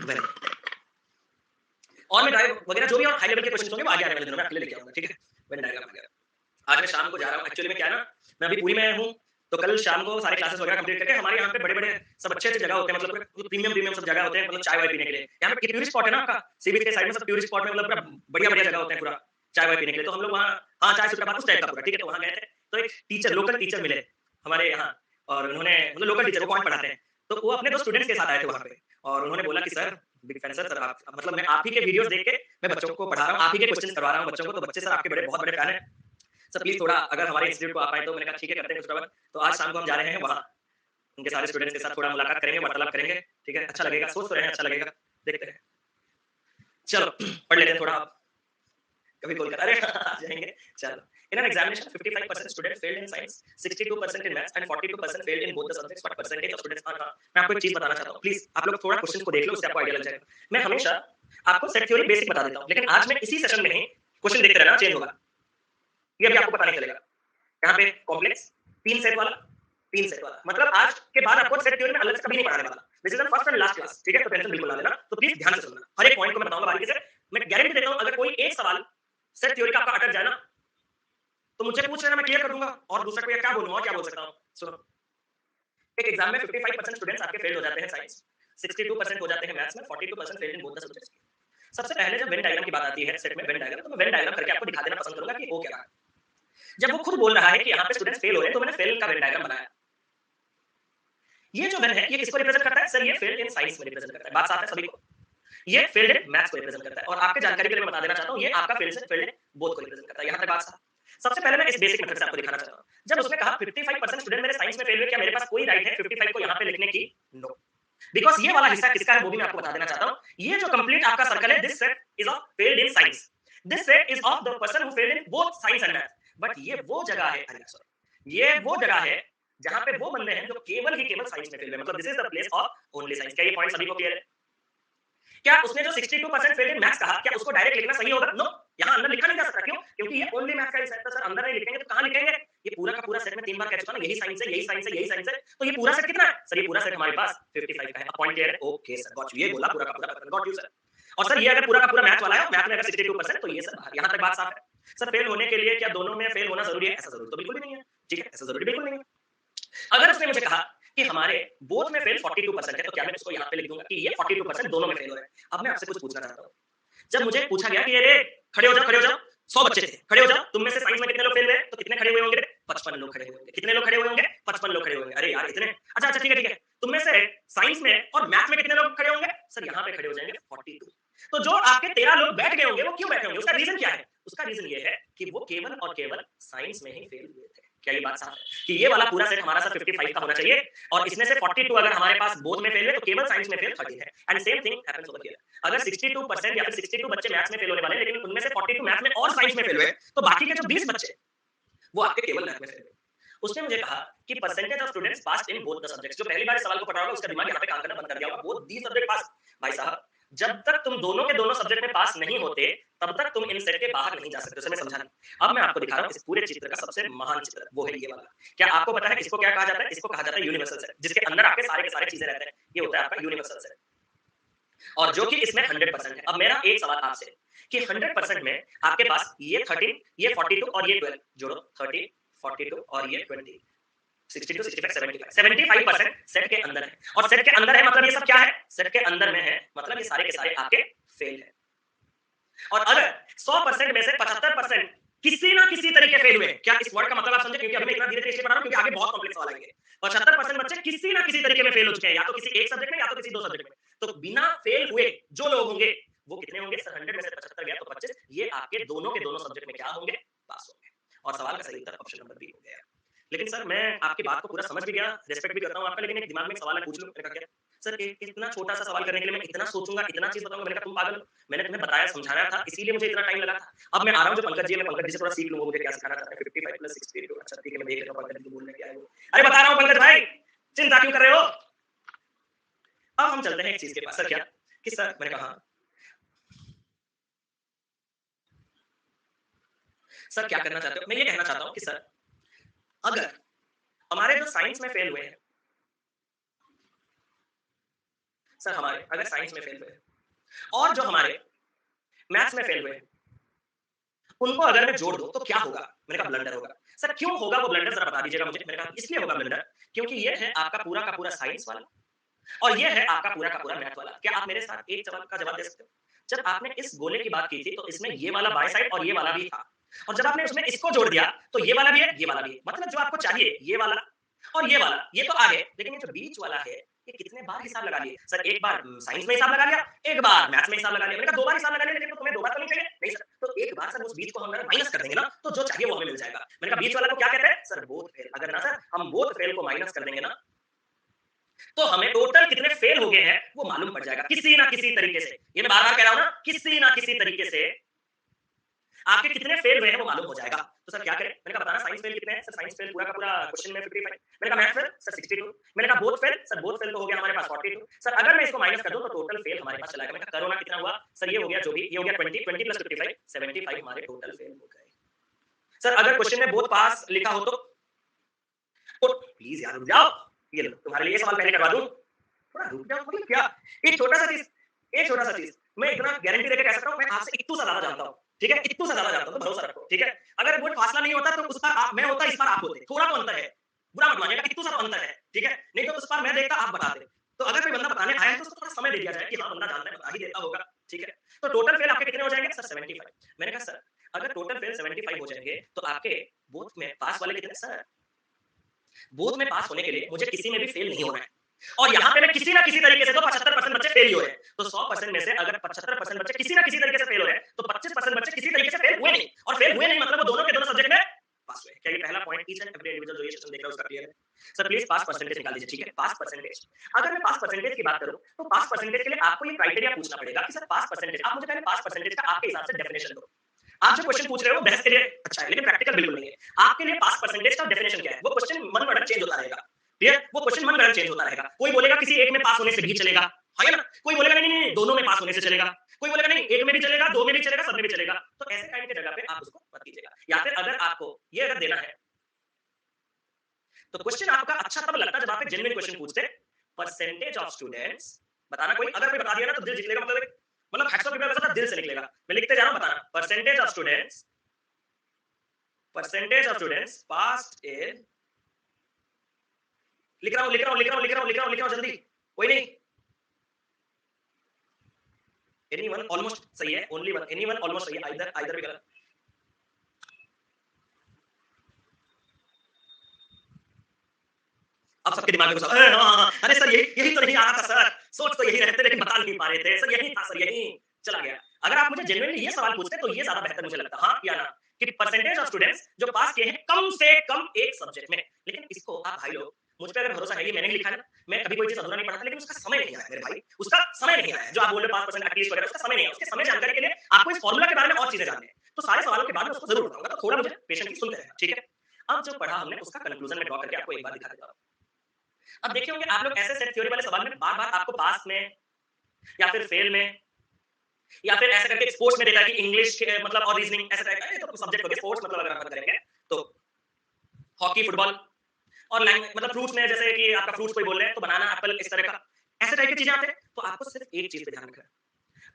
वेरी और मैं ड्राइव वगैरह जो भी और हाई लेवल के क्वेश्चन होंगे वो आगे आने वाले दिनों में आपके लिए लेके आऊंगा, ठीक है? वेन डायग्राम आ गया। आज मैं शाम को जा रहा हूँ, एक्चुअली में क्या है ना, मैं अभी पूरी में हूँ, तो कल शाम को सारे क्लासेस वगैरह कंप्लीट करके हमारे यहाँ पे बड़े-बड़े सब अच्छे-अच्छे जगह होते हैं, मतलब प्रीमियम सब जगह होते हैं, मतलब चाय-वाय पीने के लिए। यहाँ पे टूरिस्ट स्पॉट है ना आपका, सी बीच के साइड में सब टूरिस्ट स्पॉट में मतलब पूरा बढ़िया-बढ़िया जगह होते हैं पूरा चाय-वाय पीने के लिए। तो हम लोग वहाँ हाँ, चाय सुट्टा उस टाइप का पूरा, ठीक है? तो वहाँ गए थे, तो एक टीचर लोकल टीचर मिले हमारे यहाँ, और उन्होंने मतलब लोकल टीचर वो कौन पढ़ाते हैं, तो वो अपने 2 स्टूडेंट्स के साथ आए थे वहाँ पे, और उन्होंने बोला कि सर बिग फैन सर आप मतलब मैं आप ही के वीडियोस देख के मैं बच्चों को पढ़ा रहा हूँ, आप ही के क्वेश्चंस करवा रहा हूँ बच्चों को, तो बच्चे सर आपके बहुत बड़े फैन हैं। सर प्लीज थोड़ा अगर हमारे इंस्टीट्यूट को आप आए तो। मैंने कहा ठीक है करते हैं कुछ। तो आज शाम को हम जा रहे हैं वहाँ, उनके सारे स्टूडेंट्स के साथ थोड़ा मुलाकात करेंगे, वार्तालाप करेंगे, ठीक है? अच्छा लगेगा, सोच तो रहे हैं अच्छा लगेगा, देखते हैं। चलो पढ़ लेते हैं थोड़ा। आप कभी कॉल कर अरे आ जाएंगे। चलो in an examination 55% students failed in science, 62% in maths and 42% failed in both the subjects. What percentage of students are? मैं आपको एक चीज बताना चाहता हूँ, प्लीज आप लोग थोड़ा क्वेश्चन को देख लो, उससे आपको आइडिया लग जाएगा। मैं हमेशा आपको सेट थ्योरी बेसिक बता देता हूँ, लेकिन आज मैं इसी सेशन में ही क्वेश्चन देखते रहना, चेंज होगा, ये अभी आपको पता नहीं चलेगा। यहाँ पे कॉम्प्लेक्स 3 सेट वाला मतलब आज के बाद आपको सेट थ्योरी में अलग से कभी नहीं पढ़ाने वाला। This is the first and last class, ठीक है? तो टेंशन बिल्कुल ना लेना, तो प्लीज ध्यान से सुनना, हर एक पॉइंट को मैं बताऊंगा बारीकी से। मैं गारंटी देता हूं अगर कोई एक सवाल सेट थ्योरी का आपका अटक जाए ना, तो मुझे पूछ लेना, मैं क्लियर कर दूंगा। और दूसरा कोई क्या बोलूं और क्या बोल सकता हूं, सुनो। एक एग्जाम में 55% स्टूडेंट्स आपके फेल हो जाते हैं साइंस, 62% हो जाते हैं मैथ्स में, 42% fail in both the subjects. सबसे पहले जब वेन डायग्राम की बात आती है सेट में वेन डायग्राम, तो मैं वेन डायग्राम करके आपको दिखा देना पसंद करूंगा कि हो क्या रहा है। जब वो खुद बोल रहा है कि यहाँ पे स्टूडेंट्स फेल हो रहे हैं, तो मैंने फेल का वेन डायग्राम बनाया। ये जो वेन है ये किसको रिप्रेजेंट करता है? सर ये फेल्ड इन साइंस में रिप्रेजेंट करता है, बात साफ है सभी को। ये फेल्ड इन मैथ्स को रिप्रेजेंट करता है, और आपके जानकारी के लिए मैं बता देना चाहता हूं ये आपका फेल्ड इन बोथ को रिप्रेजेंट करता है। यहां तक बात साफ। सबसे पहले मैं इस बेसिक मेथड से आपको दिखाना चाहता हूं। जब उसने कहा 55% स्टूडेंट मेरे साइंस में फेल हुए, क्या मेरे पास कोई राइट है 55 को यहां पे लिखने की? नो, बिकॉज़ ये वाला हिस्सा किसका है वो भी मैं आपको बता देना चाहता हूं। ये जो कंप्लीट आपका सर्कल है, this set is of failed in science, this set is of the person who failed in both science and maths. But ये वो जगह है, अरे सॉरी, ये वो जगह है जहां पे वो बंदे हैं जो केवल ही केवल साइंस में फेल हुए, मतलब this is the place of only science. क्या ये पॉइंट सभी को क्लियर है? क्या उसने जो 62% फेल इन मैथ्स कहा, क्या उसको डायरेक्ट लिखना सही होगा? नो, यहां अंदर लिखा नहीं जा सकता। क्यों? क्योंकि ये ओनली मैथ्स का ही सेट है। सर अंदर नहीं लिखेंगे तो कहां लिखेंगे? ये पूरा का पूरा सेट में 3 बार कह चुका ना, यही साइंस है, यही साइंस है, यही साइंस है, तो ये पूरा सेट कितना है? सर ये पूरा सेट हमारे पास 55 का है। अब पॉइंट क्लियर है? Okay sir, got you. ये बोला पूरा का पूरा, गॉट यू सर। और सर ये अगर पूरा का पूरा मैथ वाला है, मैथ में अगर 62% तो ये सर बाहर, यहाँ तक बात साफ है। सर फेल होने के लिए क्या दोनों में फेल होना जरूरी है? ऐसा जरूरी तो बिल्कुल भी नहीं है, ठीक है, ऐसा जरूरी बिल्कुल नहीं है। अगर उसने मुझे कहा कि हमारे बोथ में फेल 42% है, तो क्या मैं उसको यहाँ पे लिख दूंगा कि ये 42% दोनों में फेल हो रहे हैं। अब मैं आपसे कुछ पूछना चाहता हूँ, जब मुझे पूछा गया कि अरे खड़े हो जाओ, खड़े हो जाओ, 100 बच्चे थे, खड़े हो जाओ, तुम में से साइंस में कितने लोग फेल हुए? तो कितने खड़े हुए होंगे? 55 लोग खड़े हुए होंगे। कितने लोग खड़े हुए होंगे? 55 लोग खड़े हुए होंगे। अरे यार इतने, अच्छा अच्छा ठीक है ठीक है। तुम में से साइंस में और मैथ में कितने लोग खड़े होंगे? सर यहाँ पे खड़े हो जाएंगे 42। तो जो आपके 13 लोग बैठ गए होंगे, वो क्यों बैठे होंगे? उसका रीजन क्या है? उसका रीजन ये है कि वो केवल और केवल साइंस में ही फेल हुए थे। क्या ये बात साफ है कि ये वाला पूरा सेट हमारा सर 55 का होना चाहिए, और इसमें से 42 अगर हमारे पास बोथ में फेल है, तो केवल साइंस में फेल 13 है। And same thing happens over here. अगर 62% या फिर 62 बच्चे मैथ्स में फेल होने वाले हैं, लेकिन उनमें से 42 मैथ्स में और साइंस में फेल हुए, तो बाकी के जो 20 बच्चे वो आपके केवल मैथ में फेल हुए। उसने मुझे कहा कि percentage of students pass in both the subjects. जो पहली बार इस सवाल को पढ़ा होगा उसका दिमाग यहाँ पे काम करना बंद कर दिया होगा, बोथ दी सब्जेक्ट पास। भाई साहब, जब तक तुम दोनों के दोनों सब्जेक्ट में पास नहीं होते, तब तक तुम इन सेट के बाहर नहीं जा सकते। उसे मैं समझाना, अब मैं आपको दिखा रहा हूँ इस पूरे चित्र का सबसे महान चित्र, वो है ये वाला। क्या आपको पता है इसको क्या कहा जाता है? इसको कहा जाता है यूनिवर्सल सेट, जिसके अंदर आपके सारे के सारे चीजें रहते हैं। ये होता है आपका यूनिवर्सल सेट, और जो कि इसमें 100% है। अब मेरा एक सवाल आपसे कि 100% में आपके पास ये 13, ये 42 और ये 12 जोड़ो, 13, 42 और ये 20, 62, 65, 75, 75% सेट के अंदर है। और सेट के अंदर है मतलब ये सब क्या है? सेट के अंदर में है मतलब ये सारे के सारे आपके फेल है। और अगर 100% में से 75% किसी ना किसी तरीके फेल हुए, क्या इस वर्ड का मतलब आप समझे? क्योंकि अभी मैं इतना धीरे-धीरे इसलिए पढ़ा रहा हूं क्योंकि आगे बहुत कॉम्प्लेक्स सवाल आएंगे। 75% बच्चे किसी ना किसी तरीके में फेल हो चुके हैं, या तो किसी एक सब्जेक्ट में या तो किसी दो सब्जेक्ट में। तो बिना फेल हुए जो लोग होंगे वो कितने होंगे? सर 100 में से 75 गया तो 25, ये आपके दोनों के दोनों सब्जेक्ट में क्या होंगे? पास होंगे। और सवाल का सही उत्तर ऑप्शन नंबर बी हो गया। लेकिन सर मैं आपकी बात को पूरा समझ भी गया, रिस्पेक्ट भी करता हूं आपका, लेकिन एक दिमाग में एक सवाल है, पूछ लूं? मैंने कहा क्या? सर इतना छोटा सा सवाल करने के लिए मैं इतना सोचूंगा, इतना चीज बताऊंगा? मैंने कहा तुम पागल हो, मैंने तुम्हें बताया समझाया था, इसीलिए मुझे इतना टाइम लगा था। अब मैं आ रहा हूं जो पंकज जी है, मैं पंकज जी से थोड़ा सीख लूंगा, मुझे क्या सिखाना चाहते हैं। 55 प्लस 62, अच्छा ठीक है, मैं देख लेता हूं पंकज जी बोलने क्या है वो। अरे बता रहा हूं पंकज भाई, चिंता क्यों कर रहे हो? अब हम चलते हैं एक चीज के पास। सर क्या? कि सर मैंने कहा सर क्या करना चाहते हो? मैं ये कहना चाहता हूं कि सर अगर हमारे जो साइंस में फेल हुए हैं, सर हमारे अगर साइंस में फेल हुए और जो हमारे मैथ्स में फेल हुए, उनको अगर मैं जोड़ दूं तो क्या होगा? मैंने कहा ब्लंडर होगा। सर क्यों होगा वो ब्लंडर, जरा बता दीजिएगा मुझे। मैंने कहा इसलिए होगा ब्लंडर क्योंकि ये है आपका पूरा का पूरा साइंस वाला और ये है आपका पूरा का पूरा मैथ वाला। क्या आप मेरे साथ एक सवाल का जवाब दे सकते हो? जब आपने इस गोले की बात की थी तो इसमें ये वाला बाएं साइड और ये वाला भी था, और जब आपने उसमें इसको जोड़ दिया तो ये वाला भी है, ये वाला भी है। मतलब जो आपको चाहिए ये वाला और ये वाला, ये तो आ गए, लेकिन ये जो बीच वाला है ये कितने बार हिसाब लगा लिए? सर एक बार साइंस में हिसाब लगा लिया, एक बार मैथ्स में हिसाब लगा लिया। मैंने कहा दो बार हिसाब लगा लिया, लेकिन तो तुम्हें दो बार तो नहीं चाहिए? नहीं सर, तो एक बार सर उस बीच को हम अगर माइनस कर देंगे ना तो जो चाहिए वो हमें मिल जाएगा। मैंने कहा बीच वाला को क्या कहते हैं? Sir both fail. अगर ना सर हम बोथ फेल को माइनस कर देंगे ना तो हमें टोटल कितने फेल हो गए हैं वो मालूम पड़ जाएगा किसी ना किसी तरीके से। ये मैं बार-बार कह रहा हूं ना, किसी ना किसी तरीके से आपके कितने फेल हुए हैं वो मालूम हो जाएगा। तो सर क्या करें? मैंने कहा बताना साइंस फेल कितने हैं? सर साइंस फेल पूरा का पूरा क्वेश्चन में 55। मैंने कहा मैथ फेल? सर 62। मैंने कहा both fail? Sir both fail तो हो गया हमारे पास 42। सर अगर मैं इसको माइनस कर दूं तो टोटल फेल हमारे पास चला गया। मैंने कहा करो ना कितना हुआ? सर ये हो गया जो भी, ये हो गया 20, 20 प्लस 55, 75 हमारे टोटल फेल हो गए। सर अगर क्वेश्चन में बोथ पास लिखा हो तो प्लीज यार रुक जाओ, ये लो तुम्हारे लिए सवाल पहले करवा दूं, थोड़ा रुक जाओ। मतलब क्या एक छोटा सा चीज, एक छोटा सा चीज मैं इतना गारंटी देके कह सकता हूं, मैं आपसे इत्तू सा ज्यादा जानता हूं, ठीक है? इत्तू सा ज्यादा जानता हूं, तो भरोसा रखो, ठीक है? अगर वो फासला नहीं होता तो उस पार आप मैं होता, इस पार आप होते, थोड़ा तो अंतर है, बुरा मत मानिएगा, इत्तू सा तो अंतर है, ठीक है? नहीं तो उस पार मैं देखता, आप बताते। तो अगर कोई बंदा बताने आया है तो उसको थोड़ा समय दे दिया जाए कि हाँ बंदा जानता है, बता ही देता होगा, ठीक है? तो टोटल फेल आपके कितने हो जाएंगे? सर 75। मैंने कहा सर अगर टोटल फेल 75 हो जाएंगे तो आपके बोथ में पास वाले कितने? सर बोथ में पास होने के लिए मुझे किसी में भी फेल नहीं होना है, और यहाँ पे मैं किसी ना किसी तरीके से तो 75% बच्चे फेल ही हो रहे हैं। तो 100% में से अगर 75% बच्चे किसी ना किसी तरीके से फेल हो रहे हैं तो 25% बच्चे किसी तरीके से फेल हुए नहीं, और फेल हुए नहीं मतलब वो दोनों के दोनों सब्जेक्ट में पास हुए। क्या ये पहला point each and every individual जो ये सेशन देख रहा है उसका क्लियर है? सर प्लीज पास परसेंटेज निकाल दीजिए, ठीक है? पास परसेंटेज, अगर मैं पास परसेंटेज की बात करूं तो पास परसेंटेज के लिए आपको ये क्राइटेरिया पूछना पड़ेगा कि सर पास परसेंटेज, आप मुझे पहले पास परसेंटेज का आपके हिसाब से डेफिनेशन दो। आप जो क्वेश्चन पूछ रहे हो बहस के लिए अच्छा है, लेकिन प्रैक्टिकल बिल्कुल नहीं है। आपके लिए पास परसेंटेज का डेफिनेशन क्या है? वो क्वेश्चन मन गढ़ंत चेंज होता रहेगा, ठीक है? वो क्वेश्चन मन गढ़ंत चेंज होता रहेगा। कोई बोलेगा किसी एक में पास होने से भी चलेगा, है ना? कोई बोलेगा नहीं नहीं नहीं दोनों में पास होने से चलेगा, कोई बोलेगा नहीं एक में भी चलेगा, दो में भी चलेगा, सब में भी चलेगा। तो ऐसे काइंड की जगह पे आप उसको मत कीजिएगा। या फिर अगर आपको ये अगर देना है तो क्वेश्चन आपका अच्छा तब लगता है जब आप एक जेन्युइन क्वेश्चन पूछते, परसेंटेज ऑफ स्टूडेंट्स बताना, कोई अगर कोई बता दिया ना तो दिल जीत लेगा, मतलब हैट्स ऑफ पीपल वैसा दिल से निकलेगा। मैं लिखते जा रहा हूं, बताना percentage of students passed in, लिख रहा हूं जल्दी, कोई नहीं। एनीवन ऑलमोस्ट सही है, ओनली वन, एनीवन ऑलमोस्ट सही है, आइदर भी गलत। अब सबके दिमाग में घुसा, अरे सर यही तो नहीं आ रहा था सर, सोच तो यही रहे थे लेकिन बता नहीं पा रहे थे सर, यही था सर, यही चला गया। अगर आप मुझे जेन्युइनली ये सवाल पूछते तो ये ज्यादा बेहतर मुझे लगता, हाँ या ना, कि परसेंटेज ऑफ स्टूडेंट्स जो पास किए हैं कम से कम एक सब्जेक्ट में। लेकिन इसको आप भाई लोग, मुझ पे अगर भरोसा है, ये मैंने ही लिखा है ना, मैं कभी कोई चीज अधूरा नहीं पढ़ाता, लेकिन उसका समय नहीं आया मेरे भाई, उसका समय नहीं आया। जो आप बोल रहे 5% एटलीस्ट वगैरह, उसका समय नहीं आया। उसके समय जानकारी के लिए आपको इस फॉर्मूला के बारे में और चीजें जाननी है, तो सारे सवालों के बाद में उसको जरूर बताऊंगा, तो थोड़ा मुझे पेशेंटली सुनते रहना, ठीक है। अब जो पढ़ा हमने उसका कंक्लूजन में ड्रॉ करके आपको एक बार दिखा देता हूं। अब देखिए होंगे आप लोग ऐसे सेट थ्योरी वाले सवाल में बार बार आपको पास में या फिर फेल में या फिर ऐसे करके स्पोर्ट्स में देता है कि इंग्लिश मतलब और रीजनिंग ऐसे टाइप का, ये तो सब्जेक्ट हो गया स्पोर्ट्स, मतलब अगर आप करेंगे तो हॉकी, फुटबॉल और लैंग्वेज, मतलब फ्रूट्स में जैसे कि आपका फ्रूट्स कोई बोल रहे हैं तो बनाना, एप्पल, इस तरह का ऐसे टाइप की चीजें आते हैं। तो आपको सिर्फ एक चीज पे ध्यान रखना है,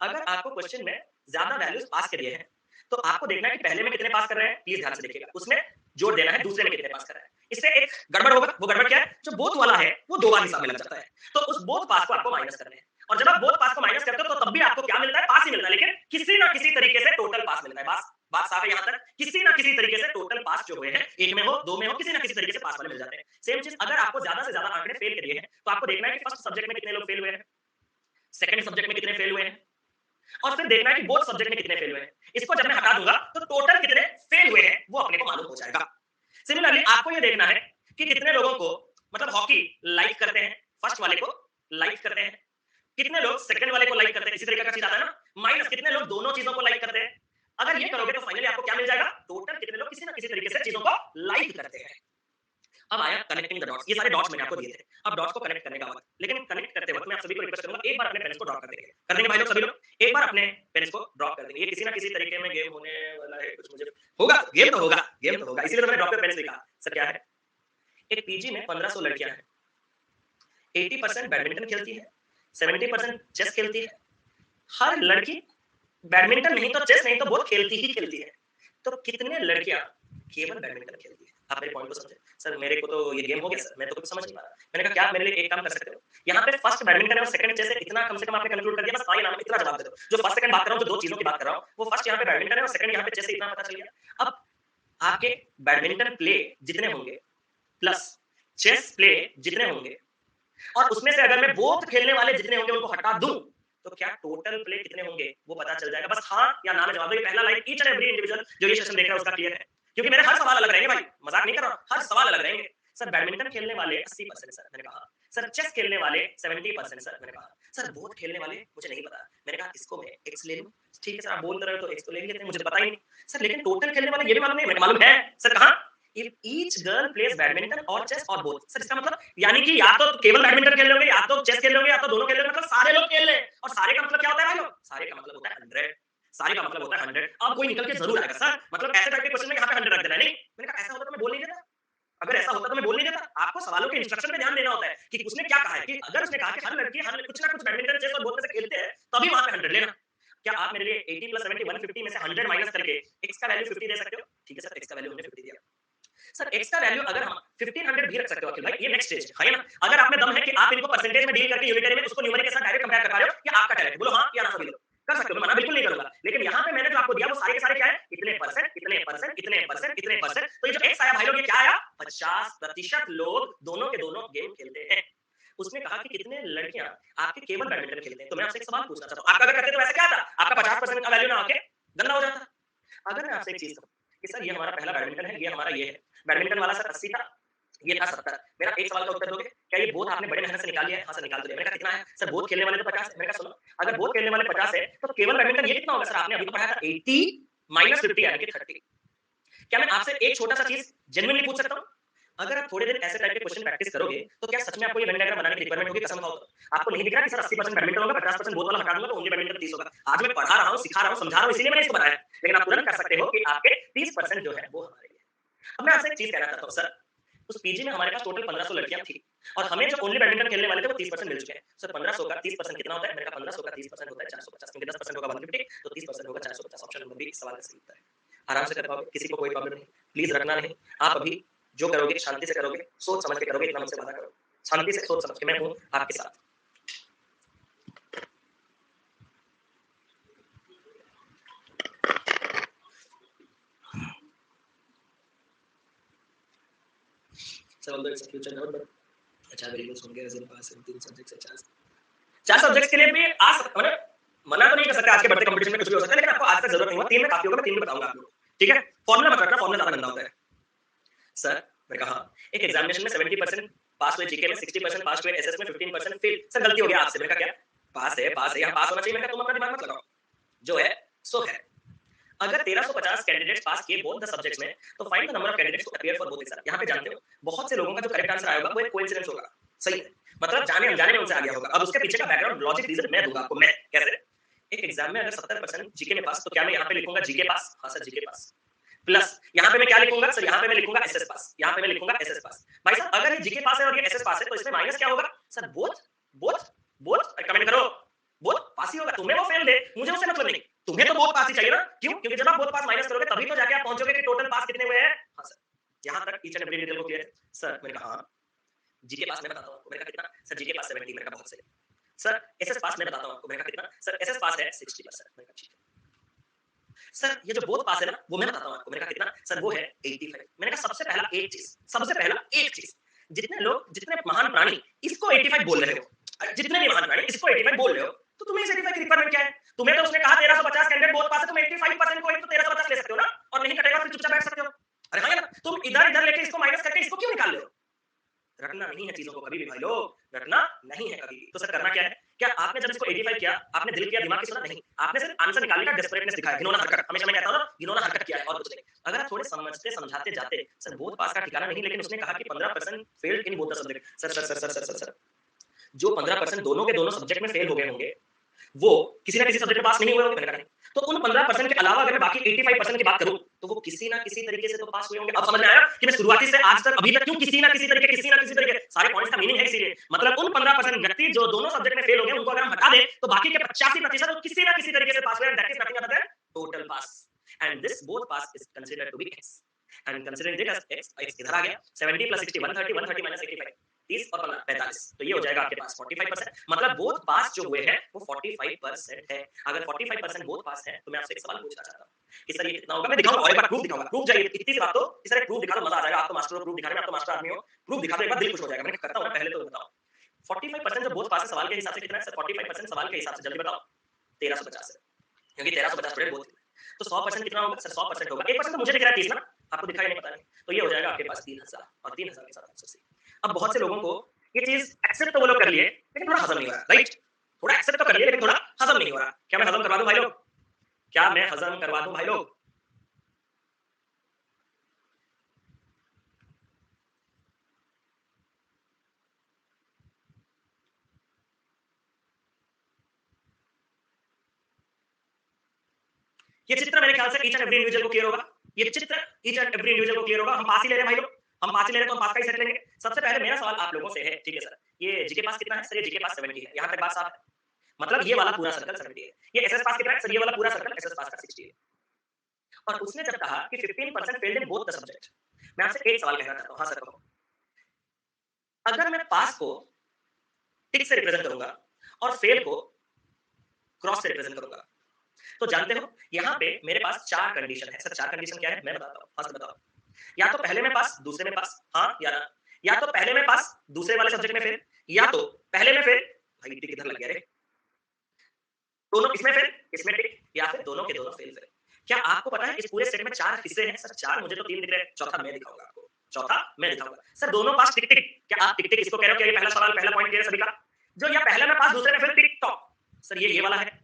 अगर आपको क्वेश्चन में ज्यादा वैल्यूज पास के दिए हैं तो आपको देखना है कि पहले में कितने पास कर रहे हैं, प्लीज ध्यान से देखिएगा, उसमें जोड़ देना है दूसरे में कितने पास कर रहे हैं। इससे एक गड़बड़ होगा, वो गड़बड़ क्या है, जो बोथ वाला है वो दो बार हिसाब में लग जाता है, तो उस बोथ पास को आपको माइनस करना है। और जब आप बोथ पास को माइनस करते हो तो तब भी आपको क्या मिलता है, पास ही मिलता है, लेकिन किसी ना किसी तरीके से टोटल पास मिलता है। बस बात साफ है, यहां तक किसी ना किसी तरीके से टोटल पास जो हुए हैं, एक में हो दो में हो, किसी ना किसी तरीके से पास वाले मिल जाते हैं। सेम चीज अगर आपको ज्यादा से ज्यादा आंकड़े फेल के दिए हैं तो आपको देखना है कि फर्स्ट सब्जेक्ट में कितने लोग फेल हुए हैं, सेकंड सब्जेक्ट में कितने फेल हुए हैं, और फिर देखना है कि बोथ सब्जेक्ट में कितने फेल हुए हैं। इसको जब मैं हटा दूंगा तो टोटल कितने फेल हुए हैं वो अपने को मालूम हो जाएगा। सिमिलरली आपको ये देखना है कि कितने लोगों को मतलब हॉकी लाइक करते हैं, फर्स्ट वाले को लाइक करते हैं, कितने लोग सेकंड वाले को लाइक करते हैं, इसी तरीके का चीज आता है ना, माइनस कितने लोग दोनों चीजों को लाइक करते हैं। अगर ये करोगे तो फाइनली आपको क्या मिल जाएगा, टोटल कितने लोग किसी ना किसी तरीके से चीजों को लाइक करते हैं। अब आया कनेक्टिंग द डॉट्स, ये सारे डॉट्स मैंने आपको दिए थे, अब डॉट्स को कनेक्ट करने का वक्त। लेकिन कनेक्ट करते वक्त मैं आप सभी को रिक्वेस्ट करूंगा एक बार अपने पेन को ड्रॉप कर देंगे, कर देंगे भाई लोग, सभी लोग एक बार अपने पेन को ड्रॉप कर देंगे। ये किसी ना किसी तरीके में गेम होने वाला है, कुछ मुझे होगा, गेम तो होगा, गेम तो होगा, इसीलिए तो मैंने ड्रॉप पे पेन लिखा। सर क्या है, एक पीजी में 1500 लड़कियां हैं, 80% बैडमिंटन खेलती है, 70% चेस खेलती है। हर लड़की बैडमिंटन नहीं तो चेस नहीं तो बहुत खेलती ही खेलती है, तो कितने लड़कियां केवल बैडमिंटन खेलती है। आप मेरे पॉइंट को समझे सर, मेरे को तो ये गेम हो गया सर, मैं तो कुछ समझ नहीं पा रहा। मैंने कहा क्या आप मेरे लिए एक काम कर सकते हो, यहाँ पे फर्स्ट बैडमिंटन है और सेकंड चेस है, इतना कम से कम आपने कंक्लूड कर दिया, बस हाँ या ना में इतना जवाब दे दो। जो फर्स्ट सेकंड बात कर रहा हूँ, जो दो चीजों की बात कर रहा हूँ, वो फर्स्ट यहाँ पे बैडमिंटन है और सेकंड यहाँ पे चेस है, इतना पता चल गया। अब आपके बैडमिंटन प्ले जितने होंगे प्लस चेस प्ले जितने होंगे और उसमें से अगर मैं बोथ खेलने वाले जितने होंगे उनको हटा दूं तो क्या टोटल प्ले कितने होंगे वो पता चल जाएगा। बस हाँ या ना में जवाब दो। ये पहला line each and every individual जो ये सेशन देख रहा है उसका क्लियर है, क्योंकि मेरे हर सवाल अलग रहेंगे भाई, मजाक नहीं कर रहा हूं, हर सवाल अलग रहेंगे। सर बैडमिंटन खेलने वाले 80% सर, मैंने कहा सर चेस खेलने वाले 70% सर, मैंने कहा सर बोथ खेलने वाले मुझे नहीं पता, मैंने कहा इसको मैं एक्स ले लूं। ठीक है सर, आप बोल रहे हो तो एक्स तो ले लेते हैं, मुझे पता ही नहीं सर, लेकिन टोटल खेलने वाले ये भी मालूम नहीं, मैंने मालूम है सर। कहां, if each girl plays badminton और चेस और बोथ, सर इसका मतलब यानी कि या तो केवल बैडमिंटन खेल लोगे या तो चेस खेल लोगे या तो दोनों खेल लोगे, मतलब सारे लोग खेल रहे हैं। और सारे का मतलब क्या होता है भाई लोग, सारे का मतलब होता है 100, सारे का मतलब होता है 100। अब कोई निकल के जरूर आएगा सर, मतलब ऐसे टाइप के क्वेश्चन में यहाँ पे 100 रख देना है, नहीं मैंने कहा ऐसा होता तो मैं बोल नहीं देता, अगर ऐसा होता तो मैं बोल नहीं देता। आपको सवालों के इंस्ट्रक्शन पे ध्यान देना होता है कि उसने क्या कहा है, कि अगर उसने कहा कि हर लड़की हर कुछ ना कुछ बैडमिंटन चेस और बोथ में से खेलते हैं तभी वहां पे 100 लेना। क्या आप मेरे लिए 80 + 70 150 में से 100 माइनस करके x का वैल्यू 50 दे सकते हो? ठीक है सर, x का वैल्यू हमने 50 दिया। सर x का वैल्यू अगर हम 1500 भी रख सकते हो अखिल भाई, ये नेक्स्ट स्टेज है ना। अगर आप में दम है कि आप इनको परसेंटेज में डील करके यूनिटरी में उसको न्यूमेरिक के साथ डायरेक्ट कंपेयर कर पा रहे हो, ये आपका टैलेंट है, बोलो हां या ना सभी लोग कर सकते हो, मैं मना बिल्कुल नहीं करूंगा। लेकिन यहां पे मैंने जो आपको दिया वो सारे के सारे क्या है, इतने परसेंट इतने परसेंट इतने परसेंट इतने परसेंट। तो ये जो x आया भाई लोग, ये क्या आया, 50% लोग दोनों के दोनों गेम खेलते हैं। उसने कहा कि कितने लड़कियां आपके केवल बैडमिंटन खेलते हैं, तो मैं आपसे एक सवाल पूछना चाहता हूं, आपका अगर कहते तो वैसे क्या था, आपका 50% का वैल्यू ना आके गंदा हो जाता। अगर मैं आपसे एक चीज कहूं कि सर ये हमारा पहला बैडमिंटन है, ये हमारा ये है, बैडमिंटन वाला सर 80 था, ये था 70, मेरा एक सवाल का उत्तर दोगे, क्या ये बोथ आपने बड़े मेहनत से निकाल लिया है? हाँ सर निकाल दिया। मैंने कहा कितना है सर, बोथ खेलने वाले तो 50 है। मैंने कहा सुनो, अगर बोथ खेलने वाले 50 है तो केवल बैडमिंटन ये कितना होगा सर, आपने अभी तो पढ़ाया था 80 - 50 यानी कि 30। क्या मैं आपसे एक छोटा सा चीज जेन्युइनली पूछ सकता हूं, अगर आप थोड़े दिन ऐसे टाइप के क्वेश्चन प्रैक्टिस करोगे तो क्या सच में आपको ये वेन डायग्राम बनाने की रिक्वायरमेंट होगी? कसम खाओ तो आपको नहीं दिख रहा कि सर 80% बैडमिंटन होगा, 50% बोथ वाला हटा दूंगा तो ओनली बैडमिंटन 30 होगा। आज मैं पढ़ा रहा हूं, सिखा रहा हूं, समझा रहा हूं, इसीलिए मैंने इसको बनाया। लेकिन आप तुरंत कर सकते हो कि आपके 30% जो है वो हमारे लिए। अब मैं आपसे एक चीज कहना चाहता हूं सर, उस पीजी में हमारे पास टोटल 1500 लड़कियां थी और हमें जो ओनली बैडमिंटन खेलने वाले थे वो 30% मिल चुके हैं। सर 1500 का 30% कितना होता है? मैंने कहा 1500 का 30% होता है 450, क्योंकि 10% होगा 150 तो 30% होगा 450। ऑप्शन नंबर बी सवाल से मिलता है। आराम से कर पाओगे, किसी को कोई प्रॉब्लम नहीं। प्लीज रखना नहीं। आप अभी जो करोगे शांति से करोगे, सोच समझ के करोगे, इतना मुझसे वादा करो। शांति से सोच समझ के, मैं हूं आपके साथ। Sir although its future doubt but अच्छा वेरी गुड, सुन के रिजल्ट पास इन 3 सब्जेक्ट्स से 4 सब्जेक्ट्स के लिए भी आ सकता है, मना तो नहीं कर सकते। आज के बढ़ते कंपटीशन में कुछ भी हो सकता है, लेकिन आपको आज तक जरूरत नहीं हुआ। 3 में काफी होगा, मैं 3 में बताऊंगा आप लोगों को, ठीक है? फॉर्मूला मत रखना, फॉर्मूला ज्यादा गंदा होता है। सर मैंने कहा एक एग्जामिनेशन में 70% पास हुए जीके में, 60% पास हुए एसएस में, 15% फेल। सर गलती हो गया आपसे। मैंने कहा क्या? पास है, यहाँ पास होना चाहिए। मैंने कहा तुम अपना दिमाग मत लगाओ, जो है सो है। अगर 1350 कैंडिडेट्स पास किए बोथ द सब्जेक्ट्स में, तो find the number of candidates who appear for both exam. यहाँ पे जानते हो बहुत से लोगों का जो करेक्ट आंसर आएगा वो एक कोइंसिडेंस होगा, सही है, मतलब जाने अनजाने में उनसे आ गया होगा। अब उसके पीछे का बैकग्राउंड लॉजिक रीजन मैं दूंगा आपको। मैं कैसे? एक एग्जाम में अगर 70% जीके में पास, तो क्या मैं यहाँ पे लिखूंगा जीके पास? हाँ सर जीके पास। प्लस यहाँ पे मैं क्या लिखूंगा सर? यहाँ पे मैं लिखूंगा एसएस पास, यहाँ पे मैं लिखूंगा एसएस पास। भाई साहब अगर ये जीके पास है और ये एसएस पास है, तो इसमें माइनस क्या होगा sir? Both both both comment करो। बोथ पास ही होगा। तुम्हें वो फेल दे, मुझे उससे मतलब नहीं। तुम्हें तो बोथ पास ही चाहिए ना। क्यों? क्योंकि जब आप बोथ पास माइनस करोगे तभी तो जाके आप पहुंचोगे कि टोटल पास कितने हुए हैं। हाँ सर, यहाँ तक ईच एंड एवरी डिटेल को क्लियर है सर? मैंने कहा हाँ। जीके पास मैं बताता हूँ आपको। मैंने कहा कितना सर? जीके पास 70। मैंने कहा बहुत सही। सर एसएस पास मैं बताता हूँ आपको। मैंने कहा कितना सर? एसएस पास है 60%। मैंने कहा ठीक है। सर ये जो बोथ पास है ना, वो मैं बताता हूँ आपको। मैंने कहा कितना सर? वो है 85। मैंने कहा सबसे पहला एक चीज, सबसे पहला एक चीज, जितने लोग, जितने महान प्राणी इसको 85 बोल रहे हो, जितने भी महान प्राणी इसको 85 बोल रहे हो, तो तुम्हें इस 85 की रिक्वायरमेंट क्या है? तुम्हें तो उसने कहा 1350 कैंडिडेट बोथ पास है, तुम 85% को ही तो 1350 ले सकते हो ना, और नहीं कटेगा फिर चुपचाप बैठ सकते हो। अरे हाँ ना, तुम इधर इधर लेके इसको माइनस करके इसको क्यों निकाल रहे हो? रटना नहीं है चीजों को कभी भी भाई लोग, रटना नहीं है कभी भी। तो सर करना क्या है? क्या आपने जब इसको 85 किया, आपने दिल किया, दिमाग की सुना? नहीं, आपने सिर्फ आंसर निकालने का डेस्परेटनेस दिखाया, घिनौना हरकत। हमेशा मैं कहता हूं ना, घिनौना हरकत किया है और कुछ नहीं। अगर आप थोड़े समझते समझाते जाते, सर बोथ पास का ठिकाना नहीं, लेकिन उसने कहा कि 15% failed in both the subject. Sir sir sir sir sir sir जो 15% दोनों के दोनों सब्जेक्ट में फेल हो गए होंगे, वो किसी ना किसी सब्जेक्ट में पास नहीं हुए होंगे। मैंने कहा तो उन 15% के अलावा अगर मैं बाकी 85% की बात करूं, तो वो किसी ना किसी तरीके से तो पास हुए होंगे। अब समझ में आया कि मैं शुरुआती से आज तक अभी तक क्यों किसी ना किसी तरीके सारे पॉइंट्स का मीनिंग है इसीलिए। मतलब उन 15% व्यक्ति जो दोनों सब्जेक्ट में फेल हो गए, उनको अगर हम हटा दें, तो बाकी के 85% किसी ना किसी तरीके से पास हुए। That is nothing other than total pass, and this both pass is considered to be x, and considering this as x, इधर आ गया 70 + 60 130 130 - 85 30 और 15 45, तो ये हो जाएगा आपके पास 45%। मतलब बोथ पास जो हुए हैं वो 45% है। अगर 45% बोथ पास है, तो मैं आपसे एक सवाल पूछना चाहता हूं कि सर ये कितना होगा? मैं दिखाऊंगा और एक बार प्रूफ दिखाऊंगा। प्रूफ चाहिए इतनी सी बात तो कि सर एक प्रूफ दिखा दो, मजा आ जाएगा। आप तो मास्टर हो, प्रूफ दिखाने में, आप तो मास्टर आदमी हो, प्रूफ दिखा दो एक बार, दिल खुश हो जाएगा। मैं करता हूं ना, पहले तो बताओ 45% जो बोथ पास है, सवाल के हिसाब से कितना है सर? 45% सवाल के हिसाब से जल्दी बताओ। 1350 है, क्योंकि 1350 स्टूडेंट बोथ। तो 100% कितना होगा सर? 100% होगा। 1% तो मुझे दिख रहा है 30 ना, आपको दिखाई नहीं, पता नहीं। तो ये हो जाएगा आपके पास 3000, और 3000 के साथ 180। अब बहुत से लोगों को ये चीज एक्सेप्ट तो वो लोग कर लिए, लेकिन थोड़ा हजम नहीं हो रहा, राइट? थोड़ा एक्सेप्ट तो कर लिए, लेकिन थोड़ा हजम नहीं हो रहा। क्या मैं हजम करवा दूं भाई लोग? क्या मैं हजम करवा दूं भाई लोग? ये चित्र मेरे ख्याल से ईच एंड एवरी इंडिविजुअल को क्लियर होगा। ये चित्र ईच एंड एवरी इंडिविजुअल को क्लियर होगा। हम पास ही ले रहे हैं भाई लोग, हम पास ही ले रहे हैं, तो हम पास का ही सेट लेंगे। सबसे पहले मेरा सवाल आप लोगों से है, ठीक है सर, ये जीके पास कितना है सर? ये जीके पास 70 है, यहां तक बात साफ है। मतलब ये वाला पूरा सर्कल 70 है। ये एसएस पास कितना है सर? ये वाला पूरा सर्कल एसएस पास का 60 है। और उसने जब कहा कि 15% failed in both the subject, मैं आपसे एक सवाल कहना चाहता हूं। हां सर कहो। अगर मैं पास को टिक से रिप्रेजेंट करूंगा और फेल को क्रॉस से रिप्रेजेंट करूंगा, तो जानते हो यहाँ पे मेरे पास 4 कंडीशन है। सर 4 कंडीशन क्या है? मैं बताता हूँ। फर्स्ट बताओ, या तो पहले में पास, दूसरे में पास, हाँ या ना? या तो पहले में पास, दूसरे वाले सब्जेक्ट में फेल, या तो पहले में फेल, भाई टिक किधर लग गया रे? दोनों इसमें फेल, इसमें टिक, या फिर दोनों के दोनों फेल फेल। क्या आपको पता है इस पूरे सेट में 4 हिस्से हैं? सर 4 मुझे तो 3 दिख रहे हैं, चौथा मैं दिखाऊंगा आपको। चौथा मैं दिखाऊंगा। सर दोनों पास टिक टिक, क्या आप टिक टिक इसको कह रहे हो? क्या ये पहला सवाल, पहला पॉइंट क्लियर है सभी का? जो ये पहले में पास, दूसरे में फेल, टिक टॉक, सर ये वाला है।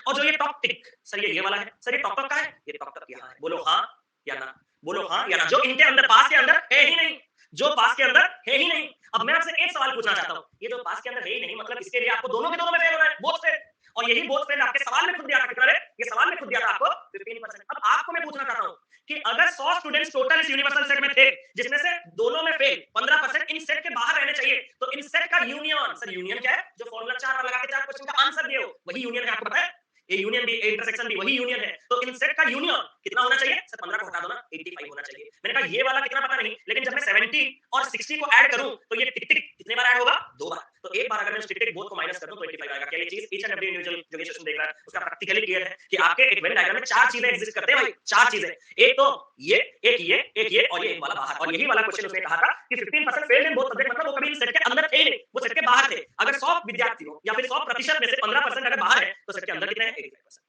और जो ये टॉक टिक, सर ये वाला है। सर ये टॉक टॉक का है, ये टॉक टॉक यहाँ है। बोलो हाँ या ना? बोलो हाँ या ना? जो इनके अंदर, पास के अंदर है ही नहीं, जो पास के अंदर है ही नहीं। अब मैं आपसे एक सवाल पूछना चाहता हूँ, ये जो पास के अंदर है ही नहीं, मतलब इसके लिए आपको दोनों के दोनों में फेल होना है, बोथ फेल। और यही बोथ फेल आपके सवाल में खुद दिया था कितना रे? ये सवाल में खुद दिया था आपको 15%। अब आपको मैं पूछना चाहता हूँ कि अगर अगर 100 स्टूडेंट्स टोटल इस यूनिवर्सल सेट में थे जिसमें से दोनों में फेल 15% इन सेट के बाहर रहने चाहिए, तो इन सेट का यूनियन, सर यूनियन क्या है? जो फॉर्मूला 4 बार लगा के 4 क्वेश्चन का आंसर दिए हो वही यूनियन है, आपको पता है? A union B, A intersection B वही यूनियन है। तो इन सेट का यूनियन कितना होना चाहिए? सर 15 को हटा दो ना, 85 होना चाहिए। मैंने कहा ये वाला कितना पता नहीं, लेकिन जब मैं 70 और 60 को ऐड करूं तो ये टिक टिक कितने बार ऐड होगा? 2 बार। तो एक बार अगर मैं टिक टिक बोथ को माइनस कर दूं तो 85 आएगा। क्या ये चीज ईच एंड एवरी इंडिविजुअल जो ये सेशन देख रहा है उसका प्रैक्टिकली क्लियर है कि आपके एक वेन डायग्राम में 4 चीजें एग्जिस्ट करते हैं भाई, 4 चीजें। एक तो ये, एक ये, एक ये और ये एक वाला बाहर। और यही वाला क्वेश्चन उसने कहा था कि 15% फेल्ड इन बोथ सब्जेक्ट, मतलब वो कभी इन सेट के अंदर थे नहीं, वो सेट के बाहर थे। अगर 100 विद्यार्थी हो या फिर 100% में से 15% अगर बाहर है तो सेट के अंदर कितने हैं? 85%।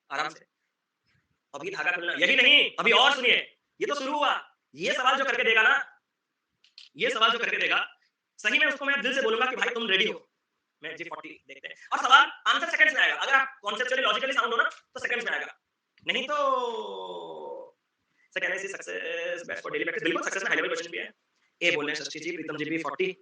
आराम से अभी धागा खुलना। यही नहीं, अभी और सुनिए, ये तो शुरू हुआ। ये सवाल जो करके देगा ना, ये सवाल जो करके देगा, सही में उसको मैं दिल से बोलूंगा कि भाई तुम रेडी हो। मैं G40 देखते हैं और सवाल आंसर सेकंड्स में आएगा। अगर आप कॉन्सेप्चुअली लॉजिकली साउंड हो ना तो सेकंड्स में आएगा, नहीं तो सर कहने से success best for daily practice. बिल्कुल सक्सेस में हाई लेवल क्वेश्चन भी है। ए बोल रहे हैं षष्ठी जी, प्रीतम जी भी 40।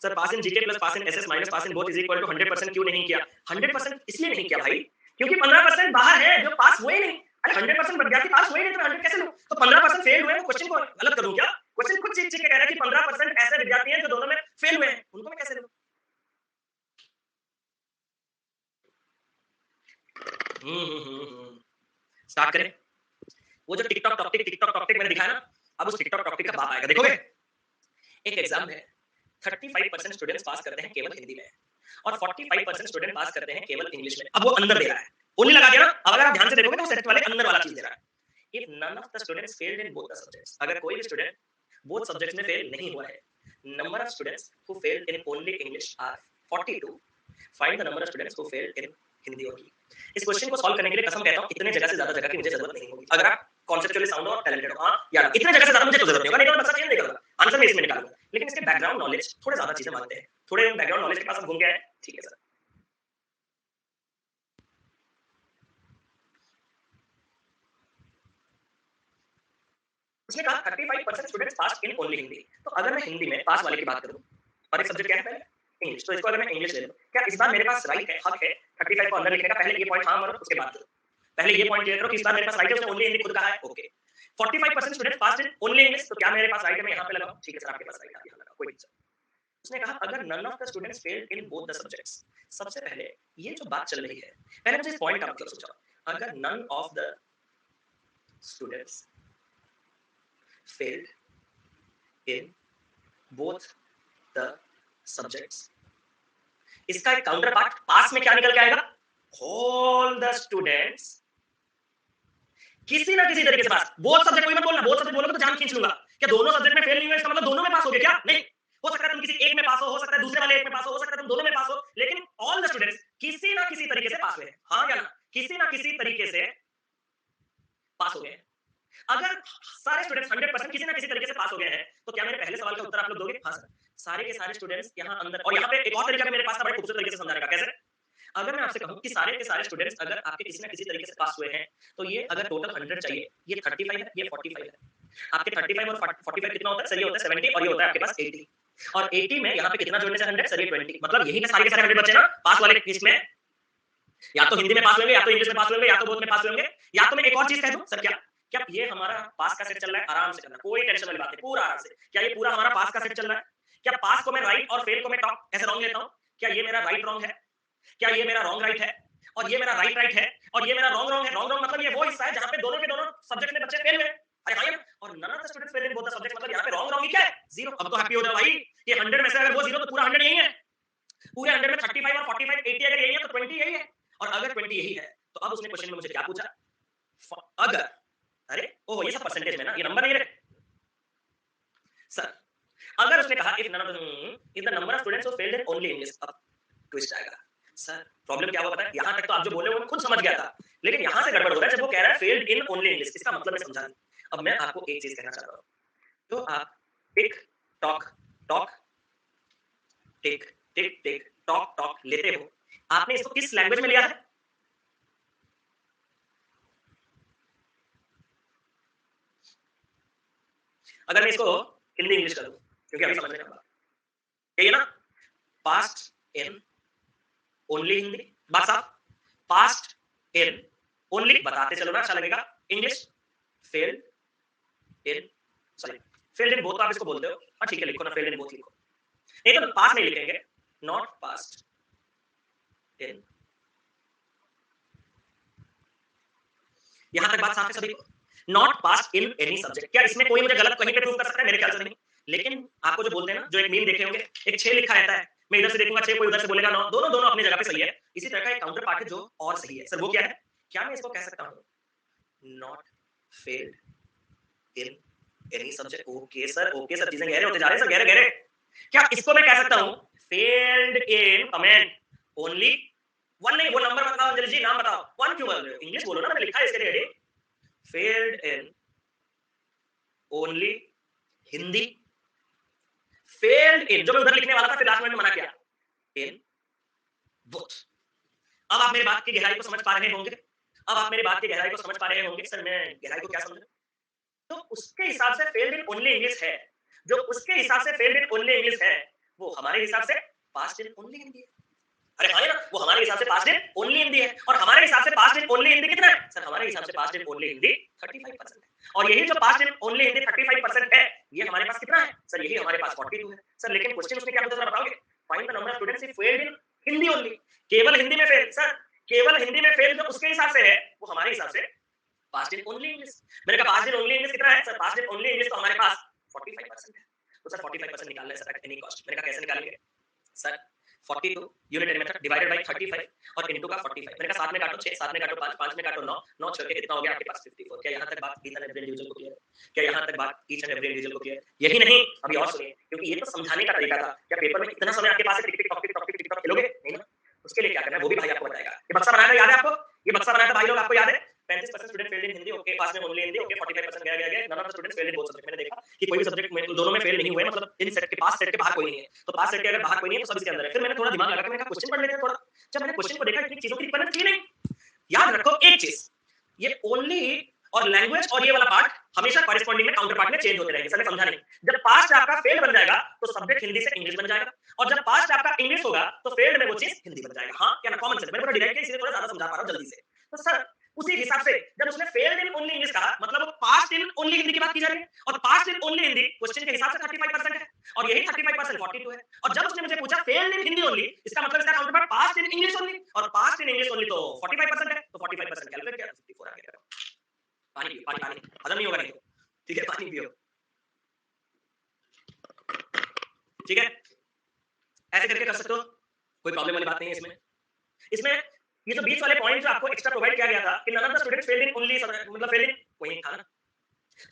Sir pass in GK plus pass in SS minus pass in both is equal to 100% क्यों नहीं किया? 100% इसलिए नहीं किया भाई क्योंकि 15% बाहर है जो पास हुए नहीं। अरे 100% विद्यार्थी पास हुए नहीं तो 100 कैसे लूं? तो 15% फेल हुए, वो क्वेश्चन को गलत करूं क्या? क्वेश्चन खुद चीज के कह रहा है कि 15% ऐसे विद्यार्थी हैं जो दोनों में फेल हुए हैं, उनको मैं कैसे लूं? स्टार्ट करें। वो जो टिकटॉक टॉपिक मैंने दिखाया ना, अब उस टिकटॉक टॉपिक का बात आएगा। देखोगे एक एग्जाम है, 35% स्टूडेंट्स पास करते हैं केवल हिंदी में और 45% स्टूडेंट पास करते हैं केवल इंग्लिश में। अब वो अंदर दे रहा है, ओनली लगा दिया ना। अब अगर आप ध्यान से देखोगे तो सेट वाले अंदर वाला चीज दे रहा है। If none of the students failed in both the subjects, अगर कोई भी स्टूडेंट बोथ सब्जेक्ट्स में फेल नहीं हुआ है, number of students who failed in only English are 42। Find the number of students who failed in Hindi only. इस question को solve करने के लिए कसम कहता हूं इतने जगह से ज्यादा जगह की मुझे जरूरत नहीं होगी। अगर आप कॉन्सेप्चुअली साउंड हो और टैलेंटेड हो, हां यार इतने जगह से ज्यादा मुझे तो जरूरत नहीं होगा, नहीं तो मैं बस ये निकालूंगा आंसर में इसमें निकालूंगा। लेकिन इसके बैकग्राउंड नॉलेज थोड़े ज्यादा चीजें मांगते हैं, थोड़े बैकग्राउंड नॉलेज के पास हम घूम गए हैं, ठीक है सर। उसने कहा 35% students pass in only Hindi. तो अगर मैं हिंदी में पास वाले की बात करूं और एक सब्जेक्ट क्या है पहले? इंग्लिश। तो इसको अगर मैं इंग्लिश ले लूं, क्या इस बार मेरे पास राइट है, हक है 35 को अंदर लिखने का? पहले ये पॉइंट हां मानो, उसके बाद करो। पहले ये पॉइंट क्लियर करो कि इस बार मेरे पास राइट है, उसने ओनली हिंदी खुद कहा है, ओके। 45% स्टूडेंट्स पास इन ओनली इंग्लिश, तो क्या मेरे पास राइट है? मैं यहां पे लगाऊं? ठीक है सर, आपके पास राइट है, यहां लगाओ, कोई दिक्कत। उसने कहा अगर none of the students failed in both the subjects, सबसे पहले ये जो बात चल रही है, पहले मुझे इस पॉइंट का मतलब समझाओ। अगर none of the students failed in both the subjects, इसका एक काउंटर पार्ट पास में क्या निकल के आएगा? all the students किसी ना किसी तरीके से पास। बोथ सब्जेक्ट कोई मत बोलना, बोथ सब्जेक्ट बोलोगे तो जान खींच लूंगा। क्या दोनों सब्जेक्ट में फेल नहीं हुए इसका मतलब दोनों में पास हो गए क्या? नहीं, हो सकता है तुम किसी एक में पास हो सकता है दूसरे वाले एक में पास हो सकता है तुम दोनों में पास हो, लेकिन ऑल द स्टूडेंट्स किसी ना किसी तरीके से पास हुए हैं। हाँ या ना? किसी ना किसी तरीके से पास हो गए हैं। अगर सारे स्टूडेंट्स 100% किसी ना किसी तरीके से पास हो गए हैं तो क्या मेरे पहले सवाल का उत्तर आप लोग दोगे? हाँ सर। सारे के सारे स्टूडेंट्स यहाँ अंदर, और यहाँ पे एक और तरीका भी मेरे पास था बड़े खूबसूरत तरीके से समझाने का। कैसे? अगर मैं आपसे कहूं कि सारे के सारे स्टूडेंट्स अगर आपके किसी ना किसी तरीके से पास हुए हैं तो ये अगर टोटल 100 चाहिए, ये 35 है, ये 45 है। आपके 35 और 45 कितना होता है? सर ये होता है 70 और ये होता है आपके पास 80। और 80 में यहाँ पे कितना जोड़ने से 100? सर ये 20। मतलब यही में सारे के सारे 100 बचे ना पास वाले केस में। या तो हिंदी में पास होंगे, या तो इंग्लिश में पास होंगे, या तो बोथ में पास होंगे। या तो मैं एक और चीज कह दूं सर, क्या क्या ये हमारा पास का सेट चल रहा है? आराम से करना, कोई टेंशन वाली बात नहीं, पूरा आराम से। क्या ये पूरा हमारा पास का सेट चल रहा है? क्या पास को मैं राइट और फेल को मैं टॉप ऐसे रॉन्ग लेता हूं? क्या ये मेरा राइट रॉन्ग है? क्या ये मेरा रॉन्ग राइट है? और ये मेरा राइट राइट है? और ये मेरा रॉन्ग रॉन्ग है? रॉन्ग रॉन्ग मतलब ये वो हिस्सा है जहां पे दोनों के दोनों सब्जेक्ट में बच्चे फेल हुए। अरे हाँ, और none of the students fail in both the subjects, मतलब यहाँ पे रॉन्ग रॉन्ग ही क्या है? जीरो। अब तो हैप्पी हो जाओ भाई, ये 100 में से अगर वो जीरो तो पूरा 100 यही है। पूरे 100 में 35 और 45 80 अगर यही है तो 20 यही है। और अगर 20 यही है तो अब उसने क्वेश्चन में मुझे क्या पूछा? अगर, अरे ओह ये सब परसेंटेज में ना, ये नंबर नहीं रहे सर। अगर उसने कहा if the number of students who failed in only English, अब ट्विस्ट आएगा। सर प्रॉब्लम क्या हुआ पता है? यहां तक तो आप जो बोले वो मैं खुद समझ गया था, लेकिन यहां से गड़बड़ हो रहा है जब वो कह रहा है फेल्ड इन ओनली इंग्लिश। इसका मतलब मैं समझा नहीं। अब मैं आपको एक चीज कहना चाहता हूं, तो आप टिक टॉक टॉक टिक टिक टिक टॉक टॉक लेते हो, आपने इसको किस लैंग्वेज में लिया है? अगर मैं इसको हिंदी इंग्लिश कर दूं, क्योंकि अभी समझने का बात है ना, पास्ट इन ओनली हिंदी, बात साफ। पास्ट इन ओनली बताते चलो ना, अच्छा लगेगा। English failed in sorry failed in both तो आप इसको बोलते हो, हाँ ठीक है लिखो ना, फेल्ड इन बोथ लिखो। एक तो पास नहीं लिखेंगे, नॉट पास्ट इन। यहां तक बात साफ है सभी को? Not past in any subject. क्या इसमें कोई मुझे गलत कहीं पे प्रूव कर सकता है? मेरे ख्याल से नहीं। लेकिन आपको जो बोलते हैं ना, जो एक मीम देखे होंगे, एक 6 लिखा रहता है, मैं इधर से देखूंगा 6, कोई उधर से बोलेगा 9, दोनों दोनों अपनी जगह पे सही है। इसी तरह का एक काउंटर पार्ट है जो और सही है। सर वो क्या है? क्या मैं इसको कह सकता हूं not failed in any subject? Okay sir चीजें गहरे होते जा रहे हैं सर, गहरे गहरे। क्या इसको मैं कह सकता हूं failed in comment only one? नहीं, वो नंबर बताओ अंजलि जी, नाम बताओ। वन क्यों बोल रहे हो? इंग्लिश बोलो ना, मैंने लिखा है इसके लिए। Failed in only Hindi. Failed in, जो मैं उधर लिखने वाला था फिर लास्ट में मना किया, इन बोथ। अब आप मेरी बात की गहराई को समझ पा रहे होंगे। अब आप मेरी बात की गहराई को समझ पा रहे होंगे। सर मैं गहराई को क्या समझूं? तो उसके हिसाब से फेल्ड इन ओनली इंग्लिश है, जो उसके हिसाब से फेल्ड इन ओनली इंग्लिश है, वो हमारे हिसाब से पास्ट इन ओनली हिंदी है। अरे हाँ ना, वो हमारे हिसाब से पास्ट इन ओनली हिंदी है, और हमारे हिसाब से पास्ट इन ओनली हिंदी कितना है? सर हमारे हिसाब से पास्ट इन ओनली हिंदी 35% है। और यही जो पास्ट इन ओनली हिंदी 35% है, ये हमारे पास कितना है? सर यही हमारे पास 42 है। सर लेकिन क्वेश्चन उसमें क्या पूछा, बताओगे? Find the number of students who failed in Hindi only. केवल हिंदी में फेल। सर केवल हिंदी में फेल जो उसके हिसाब से है, वो हमारे हिसाब से पास्ट इन ओनली इंग्लिश। मैंने कहा पास्ट इन ओनली इंग्लिश कितना है? सर पास्ट इन ओनली इंग्लिश तो हमारे पास 45% है। तो सर 45% निकालना है सर एट एनी कॉस्ट। मैंने कहा कैसे निकालेंगे? Sir 42 unitary method divided by 35 और इनटू का 45। मैंने कहा 7 में काटो 6, 7 में काटो 5, 5 में काटो 9, 9 6 के कितना हो गया आपके पास? 54। क्या यहां तक बात ईच एंड एवरी इंडिविजुअल को क्लियर है? क्या यहां तक बात ईच एंड एवरी इंडिविजुअल को क्लियर? यही नहीं, अभी और सुनिए, क्योंकि ये तो समझाने का तरीका था। क्या पेपर में इतना समय आपके पास है tick tick tock tick tock tick tock खेलोगे? नहीं ना। उसके लिए क्या करना है वो भी भाई आपको बताएगा। ये बक्सा बनाया था, याद है आपको? ये बक्सा बनाया था भाई लोग, आपको याद है? 35% student failed in Hindi, okay, pass में ओनली हिंदी, ओके, 45% गया गया गया, none of the students failed in both subject. मैंने देखा कि कोई भी सब्जेक्ट में दोनों में फेल नहीं हुए, मतलब इन सेट के पास, सेट के बाहर कोई नहीं है। तो पास सेट के अगर बाहर कोई नहीं है तो सब इसके अंदर है। फिर मैंने थोड़ा दिमाग लगा के मैंने कहा क्वेश्चन पढ़ लेते हैं थोड़ा। जब मैंने क्वेश्चन को देखा, इतनी चीजों की रिक्वायरमेंट थी नहीं। याद रखो एक चीज, ये ओनली और लैंग्वेज और ये वाला पार्ट हमेशा कॉरेस्पॉन्डिंग में काउंटर पार्ट में चेंज होते रहेंगे। सर समझा नहीं? जब पास्ट आपका फेल बन जाएगा तो सब्जेक्ट हिंदी से इंग्लिश बन जाएगा, और जब पास्ट आपका इंग्लिश होगा तो फेल्ड में वो चीज हिंदी बन जाएगा। हाँ क्या ना? Common sense. मैंने थोड़ा डायरेक्ट इसलिए थोड़ा ज्यादा समझा पा रहा हूं जल्दी से। तो सर उसी हिसाब से जब उसने फेल्ड इन ओनली इंग्लिश कहा, मतलब वो पास्ट इन ओनली हिंदी की बात की जा रही है, और past in only Hindi question के हिसाब से 35% है, और यही 35% 42 है। और जब उसने मुझे पूछा फेल्ड इन हिंदी ओनली, इसका मतलब इसका counter part past in English only, और पास्ट इन इंग्लिश ओनली तो 45% है, तो 45% कैलकुलेट किया, 54 आ गया। पानी पियो, पानी पानी हजम नहीं होगा नहीं तो, ठीक है पानी पियो, ठीक है। ऐसे करके कर सकते हो, कोई प्रॉब्लम वाली बात नहीं है इसमें। इसमें ये जो बीच वाले पॉइंट जो आपको एक्स्ट्रा प्रोवाइड किया गया था कि none of the students failed in only, मतलब फेल्ड इन वही था ना।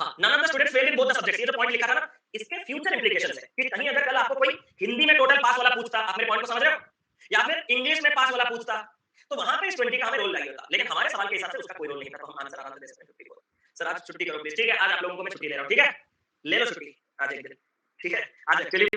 हां, none of the students failed in both the subjects, ये जो पॉइंट लिखा था ना, इसके फ्यूचर इंप्लीकेशंस है कि कहीं अगर कल आपको कोई हिंदी में टोटल पास वाला पूछता, आप मेरे पॉइंट को समझ रहे हो, या फिर इंग्लिश में पास वाला पूछता, तो वहां पे इस 20 का हमें रोल चाहिए होता। लेकिन हमारे सवाल के हिसाब से उसका कोई रोल नहीं था, तो हम आंसर आराम से दे सकते हैं 54। सर आज छुट्टी करो प्लीज, ठीक है? आज आप लोगों को मैं छुट्टी दे रहा हूं, ठीक है? ले लो छुट्टी आज एक दिन, ठीक है? आज एक्चुअली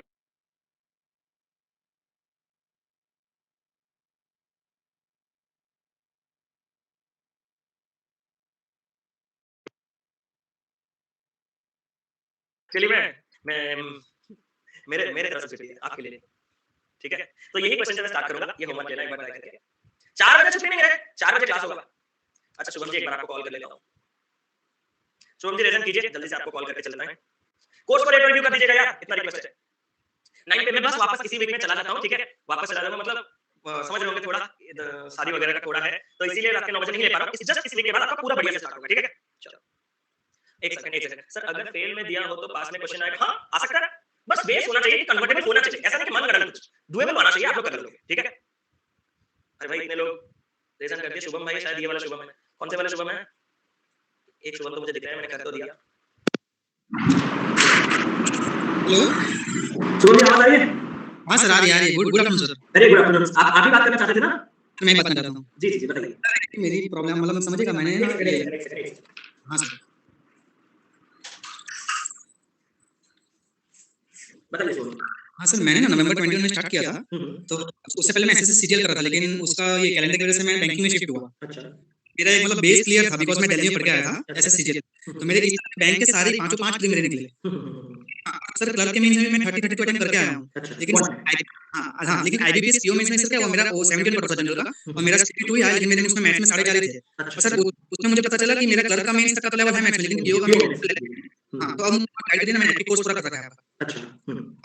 चलिए मैं मेरे मेरे तरफ से छुट्टी है आपके लिए, ठीक है? तो यही क्वेश्चन से मैं स्टार्ट करूंगा, ये होमवर्क लेना एक बार ट्राई करके। 4 बजे छुट्टी नहीं है, 4 बजे क्लास होगा। अच्छा शुभम जी एक बार आपको कॉल कर लेता हूं। शुभम जी रेजन कीजिए, जल्दी से आपको कॉल करके चलना है। कोर्स को रेट रिव्यू कर दीजिएगा यार, इतना रिक्वेस्ट है। 9 पे मैं बस वापस इसी वीक में चला जाता हूं, ठीक है? वापस चला जाऊंगा, मतलब समझ रहे होंगे थोड़ा शादी वगैरह का थोड़ा है, तो इसीलिए रात के 9 बजे नहीं ले पा रहा हूं। जस्ट इस वीक के बाद आपका पूरा बढ़िया से स्टार्ट होगा, ठीक है? चलो एक सेकंड सर, अगर फेल में दिया हो तो पास में क्वेश्चन आएगा? हाँ आ सकता है, बस बेस होना चाहिए कि कन्वर्टेबल होना चाहिए, ऐसा नहीं कि मन गढ़ंत कुछ डुएबल होना चाहिए, आप लोग कर लोगे, ठीक है? अरे भाई इतने लोग रेजन कर दिए। शुभम भाई शायद ये वाला शुभम है। कौन से वाला शुभम है? एक शुभम तो मुझे दिख रहा है, मैंने कर तो दिया। हेलो शुभम जी आवाज आ रही है? हाँ सर आ रही है। Good good afternoon sir. अरे गुड आफ्टरनून, आप ही बात करना चाहते थे ना? मैं बात करना चाहता हूँ। जी जी जी बताइए। मेरी प्रॉब्लम मतलब समझेगा मैंने ना हाँ सर बताइए शुभम। हाँ सर मैंने ना नवंबर 21 में स्टार्ट किया था, तो उससे पहले मैं एसएससी सीजीएल कर रहा था, लेकिन उसका ये कैलेंडर की वजह से मैं बैंकिंग में शिफ्ट हुआ। अच्छा मेरा एक मतलब बेस क्लियर था बिकॉज मैं दिल्ली में पढ़ के आया था एसएससी सीजीएल, तो मेरे बैंक के सारे पांचों पांच प्री मेरे निकले। हाँ, सर क्लर्क के मेंस में मैं 30 अटेम्प्ट करके आया हूँ, लेकिन लेकिन आईबीपीएस पीओ मेंस में सर क्या हुआ, मेरा 71 था जनरल का और मेरा 62 आया, लेकिन मेरे उसमें मैथ्स में 4.5 थे। और सर उसमें मुझे पता चला कि मेरा क्लर्क का मेंस तक का लेवल है मैथ्स में, लेकिन पीओ का हाँ, तो अब गाइड करिए ना, मैंने एपिक कोर्स पूरा कर रखा है आपका। अच्छा।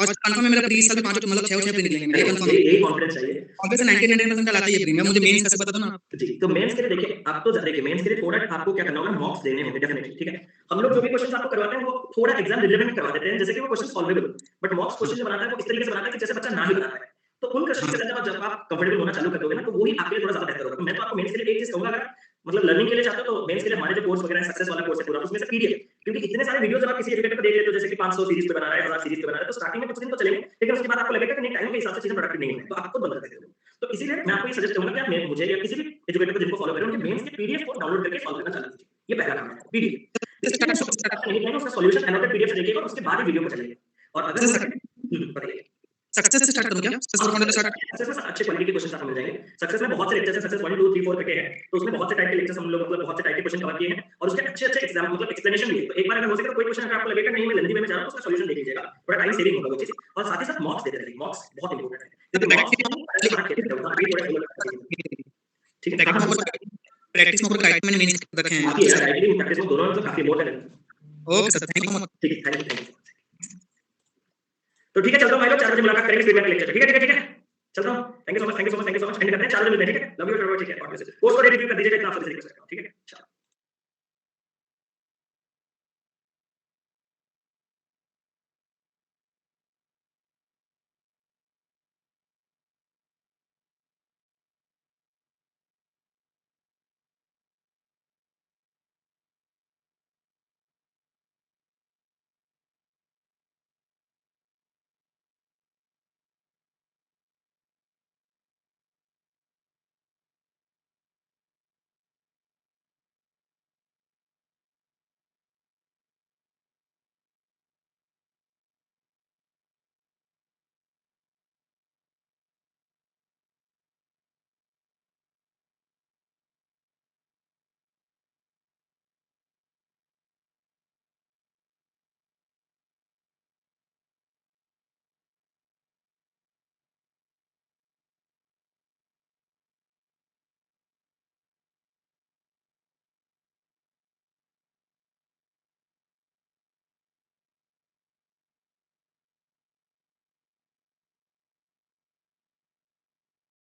और कंफर्म है मेरा प्री इस साल भी 5 मतलब 6 प्री निकलेंगे मेरे कंफर्म है। यही कॉन्फिडेंस चाहिए। ऑब्वियस 99% लाता ही है प्री। मैं मुझे मेंस कैसे बता दो ना आप। जी, तो मेंस के लिए देखिए, आप तो देखिए मेंस के लिए थोड़ा आपको क्या करना होगा, मॉक्स देने होंगे डेफिनिटली, ठीक है? हम लोग जो भी क्वेश्चंस आपको करवाते हैं वो थोड़ा एग्जाम रिलेवेंट करवा देते हैं, जैसे कि वो question solvable. But mocks question जो बनाता है वो इस तरीके से बनाता है कि जैसे बच्चा ना ही बना पाए। तो उन क्वेश्चन के अंदर जब आप कंफर्टेबल होना चालू कर दोगे ना, तो वही आपके लिए थोड़ा ज्यादा बेहतर होगा। तो मैं तो आपको मेंस के लिए एक चीज कहूंगा, अगर मतलब लर्निंग के लिए चाहते हो तो मेंस के लिए हमारे जो कोर्स वगैरह है, सक्सेस वाला कोर्स है पूरा, उसमें से पीडीएफ, क्योंकि इतने सारे वीडियोस जब आप किसी एजुकेटर को देख लेते हो, जैसे कि 500 सीरीज पे बना रहा है, 1000 सीरीज पे बना रहा है, तो स्टार्टिंग में कुछ दिन तो चलेंगे, लेकिन उसके बाद आपको लगेगा कि नहीं, टाइम के हिसाब से चीजें प्रोडक्टिव नहीं है, तो आप खुद बंद कर देते हो। तो इसीलिए मैं आपको ये सजेस्ट करूंगा कि आप मुझे या किसी भी एजुकेटर को जिनको फॉलो कर रहे हो, उनके मेंस के पीडीएफ को डाउनलोड करके सॉल्व करना चालू कीजिए। ये पहला काम है, पीडीएफ। इसके लिए नहीं करेंगे, उसका सॉल्यूशन एनोटेड पीडीएफ से देखिएगा और उसके बाद ही वीडियो को चलाइए। और अगर बताइए सक्सेस से स्टार्ट करूं क्या? Success formula start. सक्सेस में अच्छे क्वालिटी के क्वेश्चंस आपको मिल जाएंगे। सक्सेस में बहुत से लेक्चर्स हैं, सक्सेस 1 2 3 4 करके हैं, तो उसमें बहुत से टाइप के लेक्चर्स हम लोग मतलब बहुत से टाइप के क्वेश्चन कवर किए हैं और उसके अच्छे-अच्छे एग्जाम मतलब एक्सप्लेनेशन भी है। तो एक बार अगर हो सके तो कोई क्वेश्चन अगर आपको लगेगा नहीं मैं लेंथी वे में जा रहा हूं, तो उसका सॉल्यूशन देख लीजिएगा। थोड़ा टाइम सेविंग होगा वो चीज, और साथ ही साथ मॉक्स देते रहिए। मॉक्स बहुत इंपॉर्टेंट है, क्योंकि मॉक्स ठीक है, प्रैक्टिस मोड गाइड मैंने मेंस रखे हैं। बाकी यार डायरेक्टली प्रैक्टिस में दोनों मतलब काफी इंपॉर्टेंट है। Okay sir, thank you. ठीक है, थैंक यू। तो ठीक है, चलता हूं भाई लोग, 4 बजे मुलाकात करेंगे फीडबैक लेक्चर। ठीक है, ठीक है, ठीक है, चलता हूं। Thank you so much, thank you so much, thank you so much. And करते हैं 4 बजे मिलते हैं, ठीक है? लव यू, ठीक है? और मैसेज पोस्ट को रिव्यू कर दीजिएगा, इतना आप सभी से रिक्वेस्ट करता हूं, ठीक है? चलो।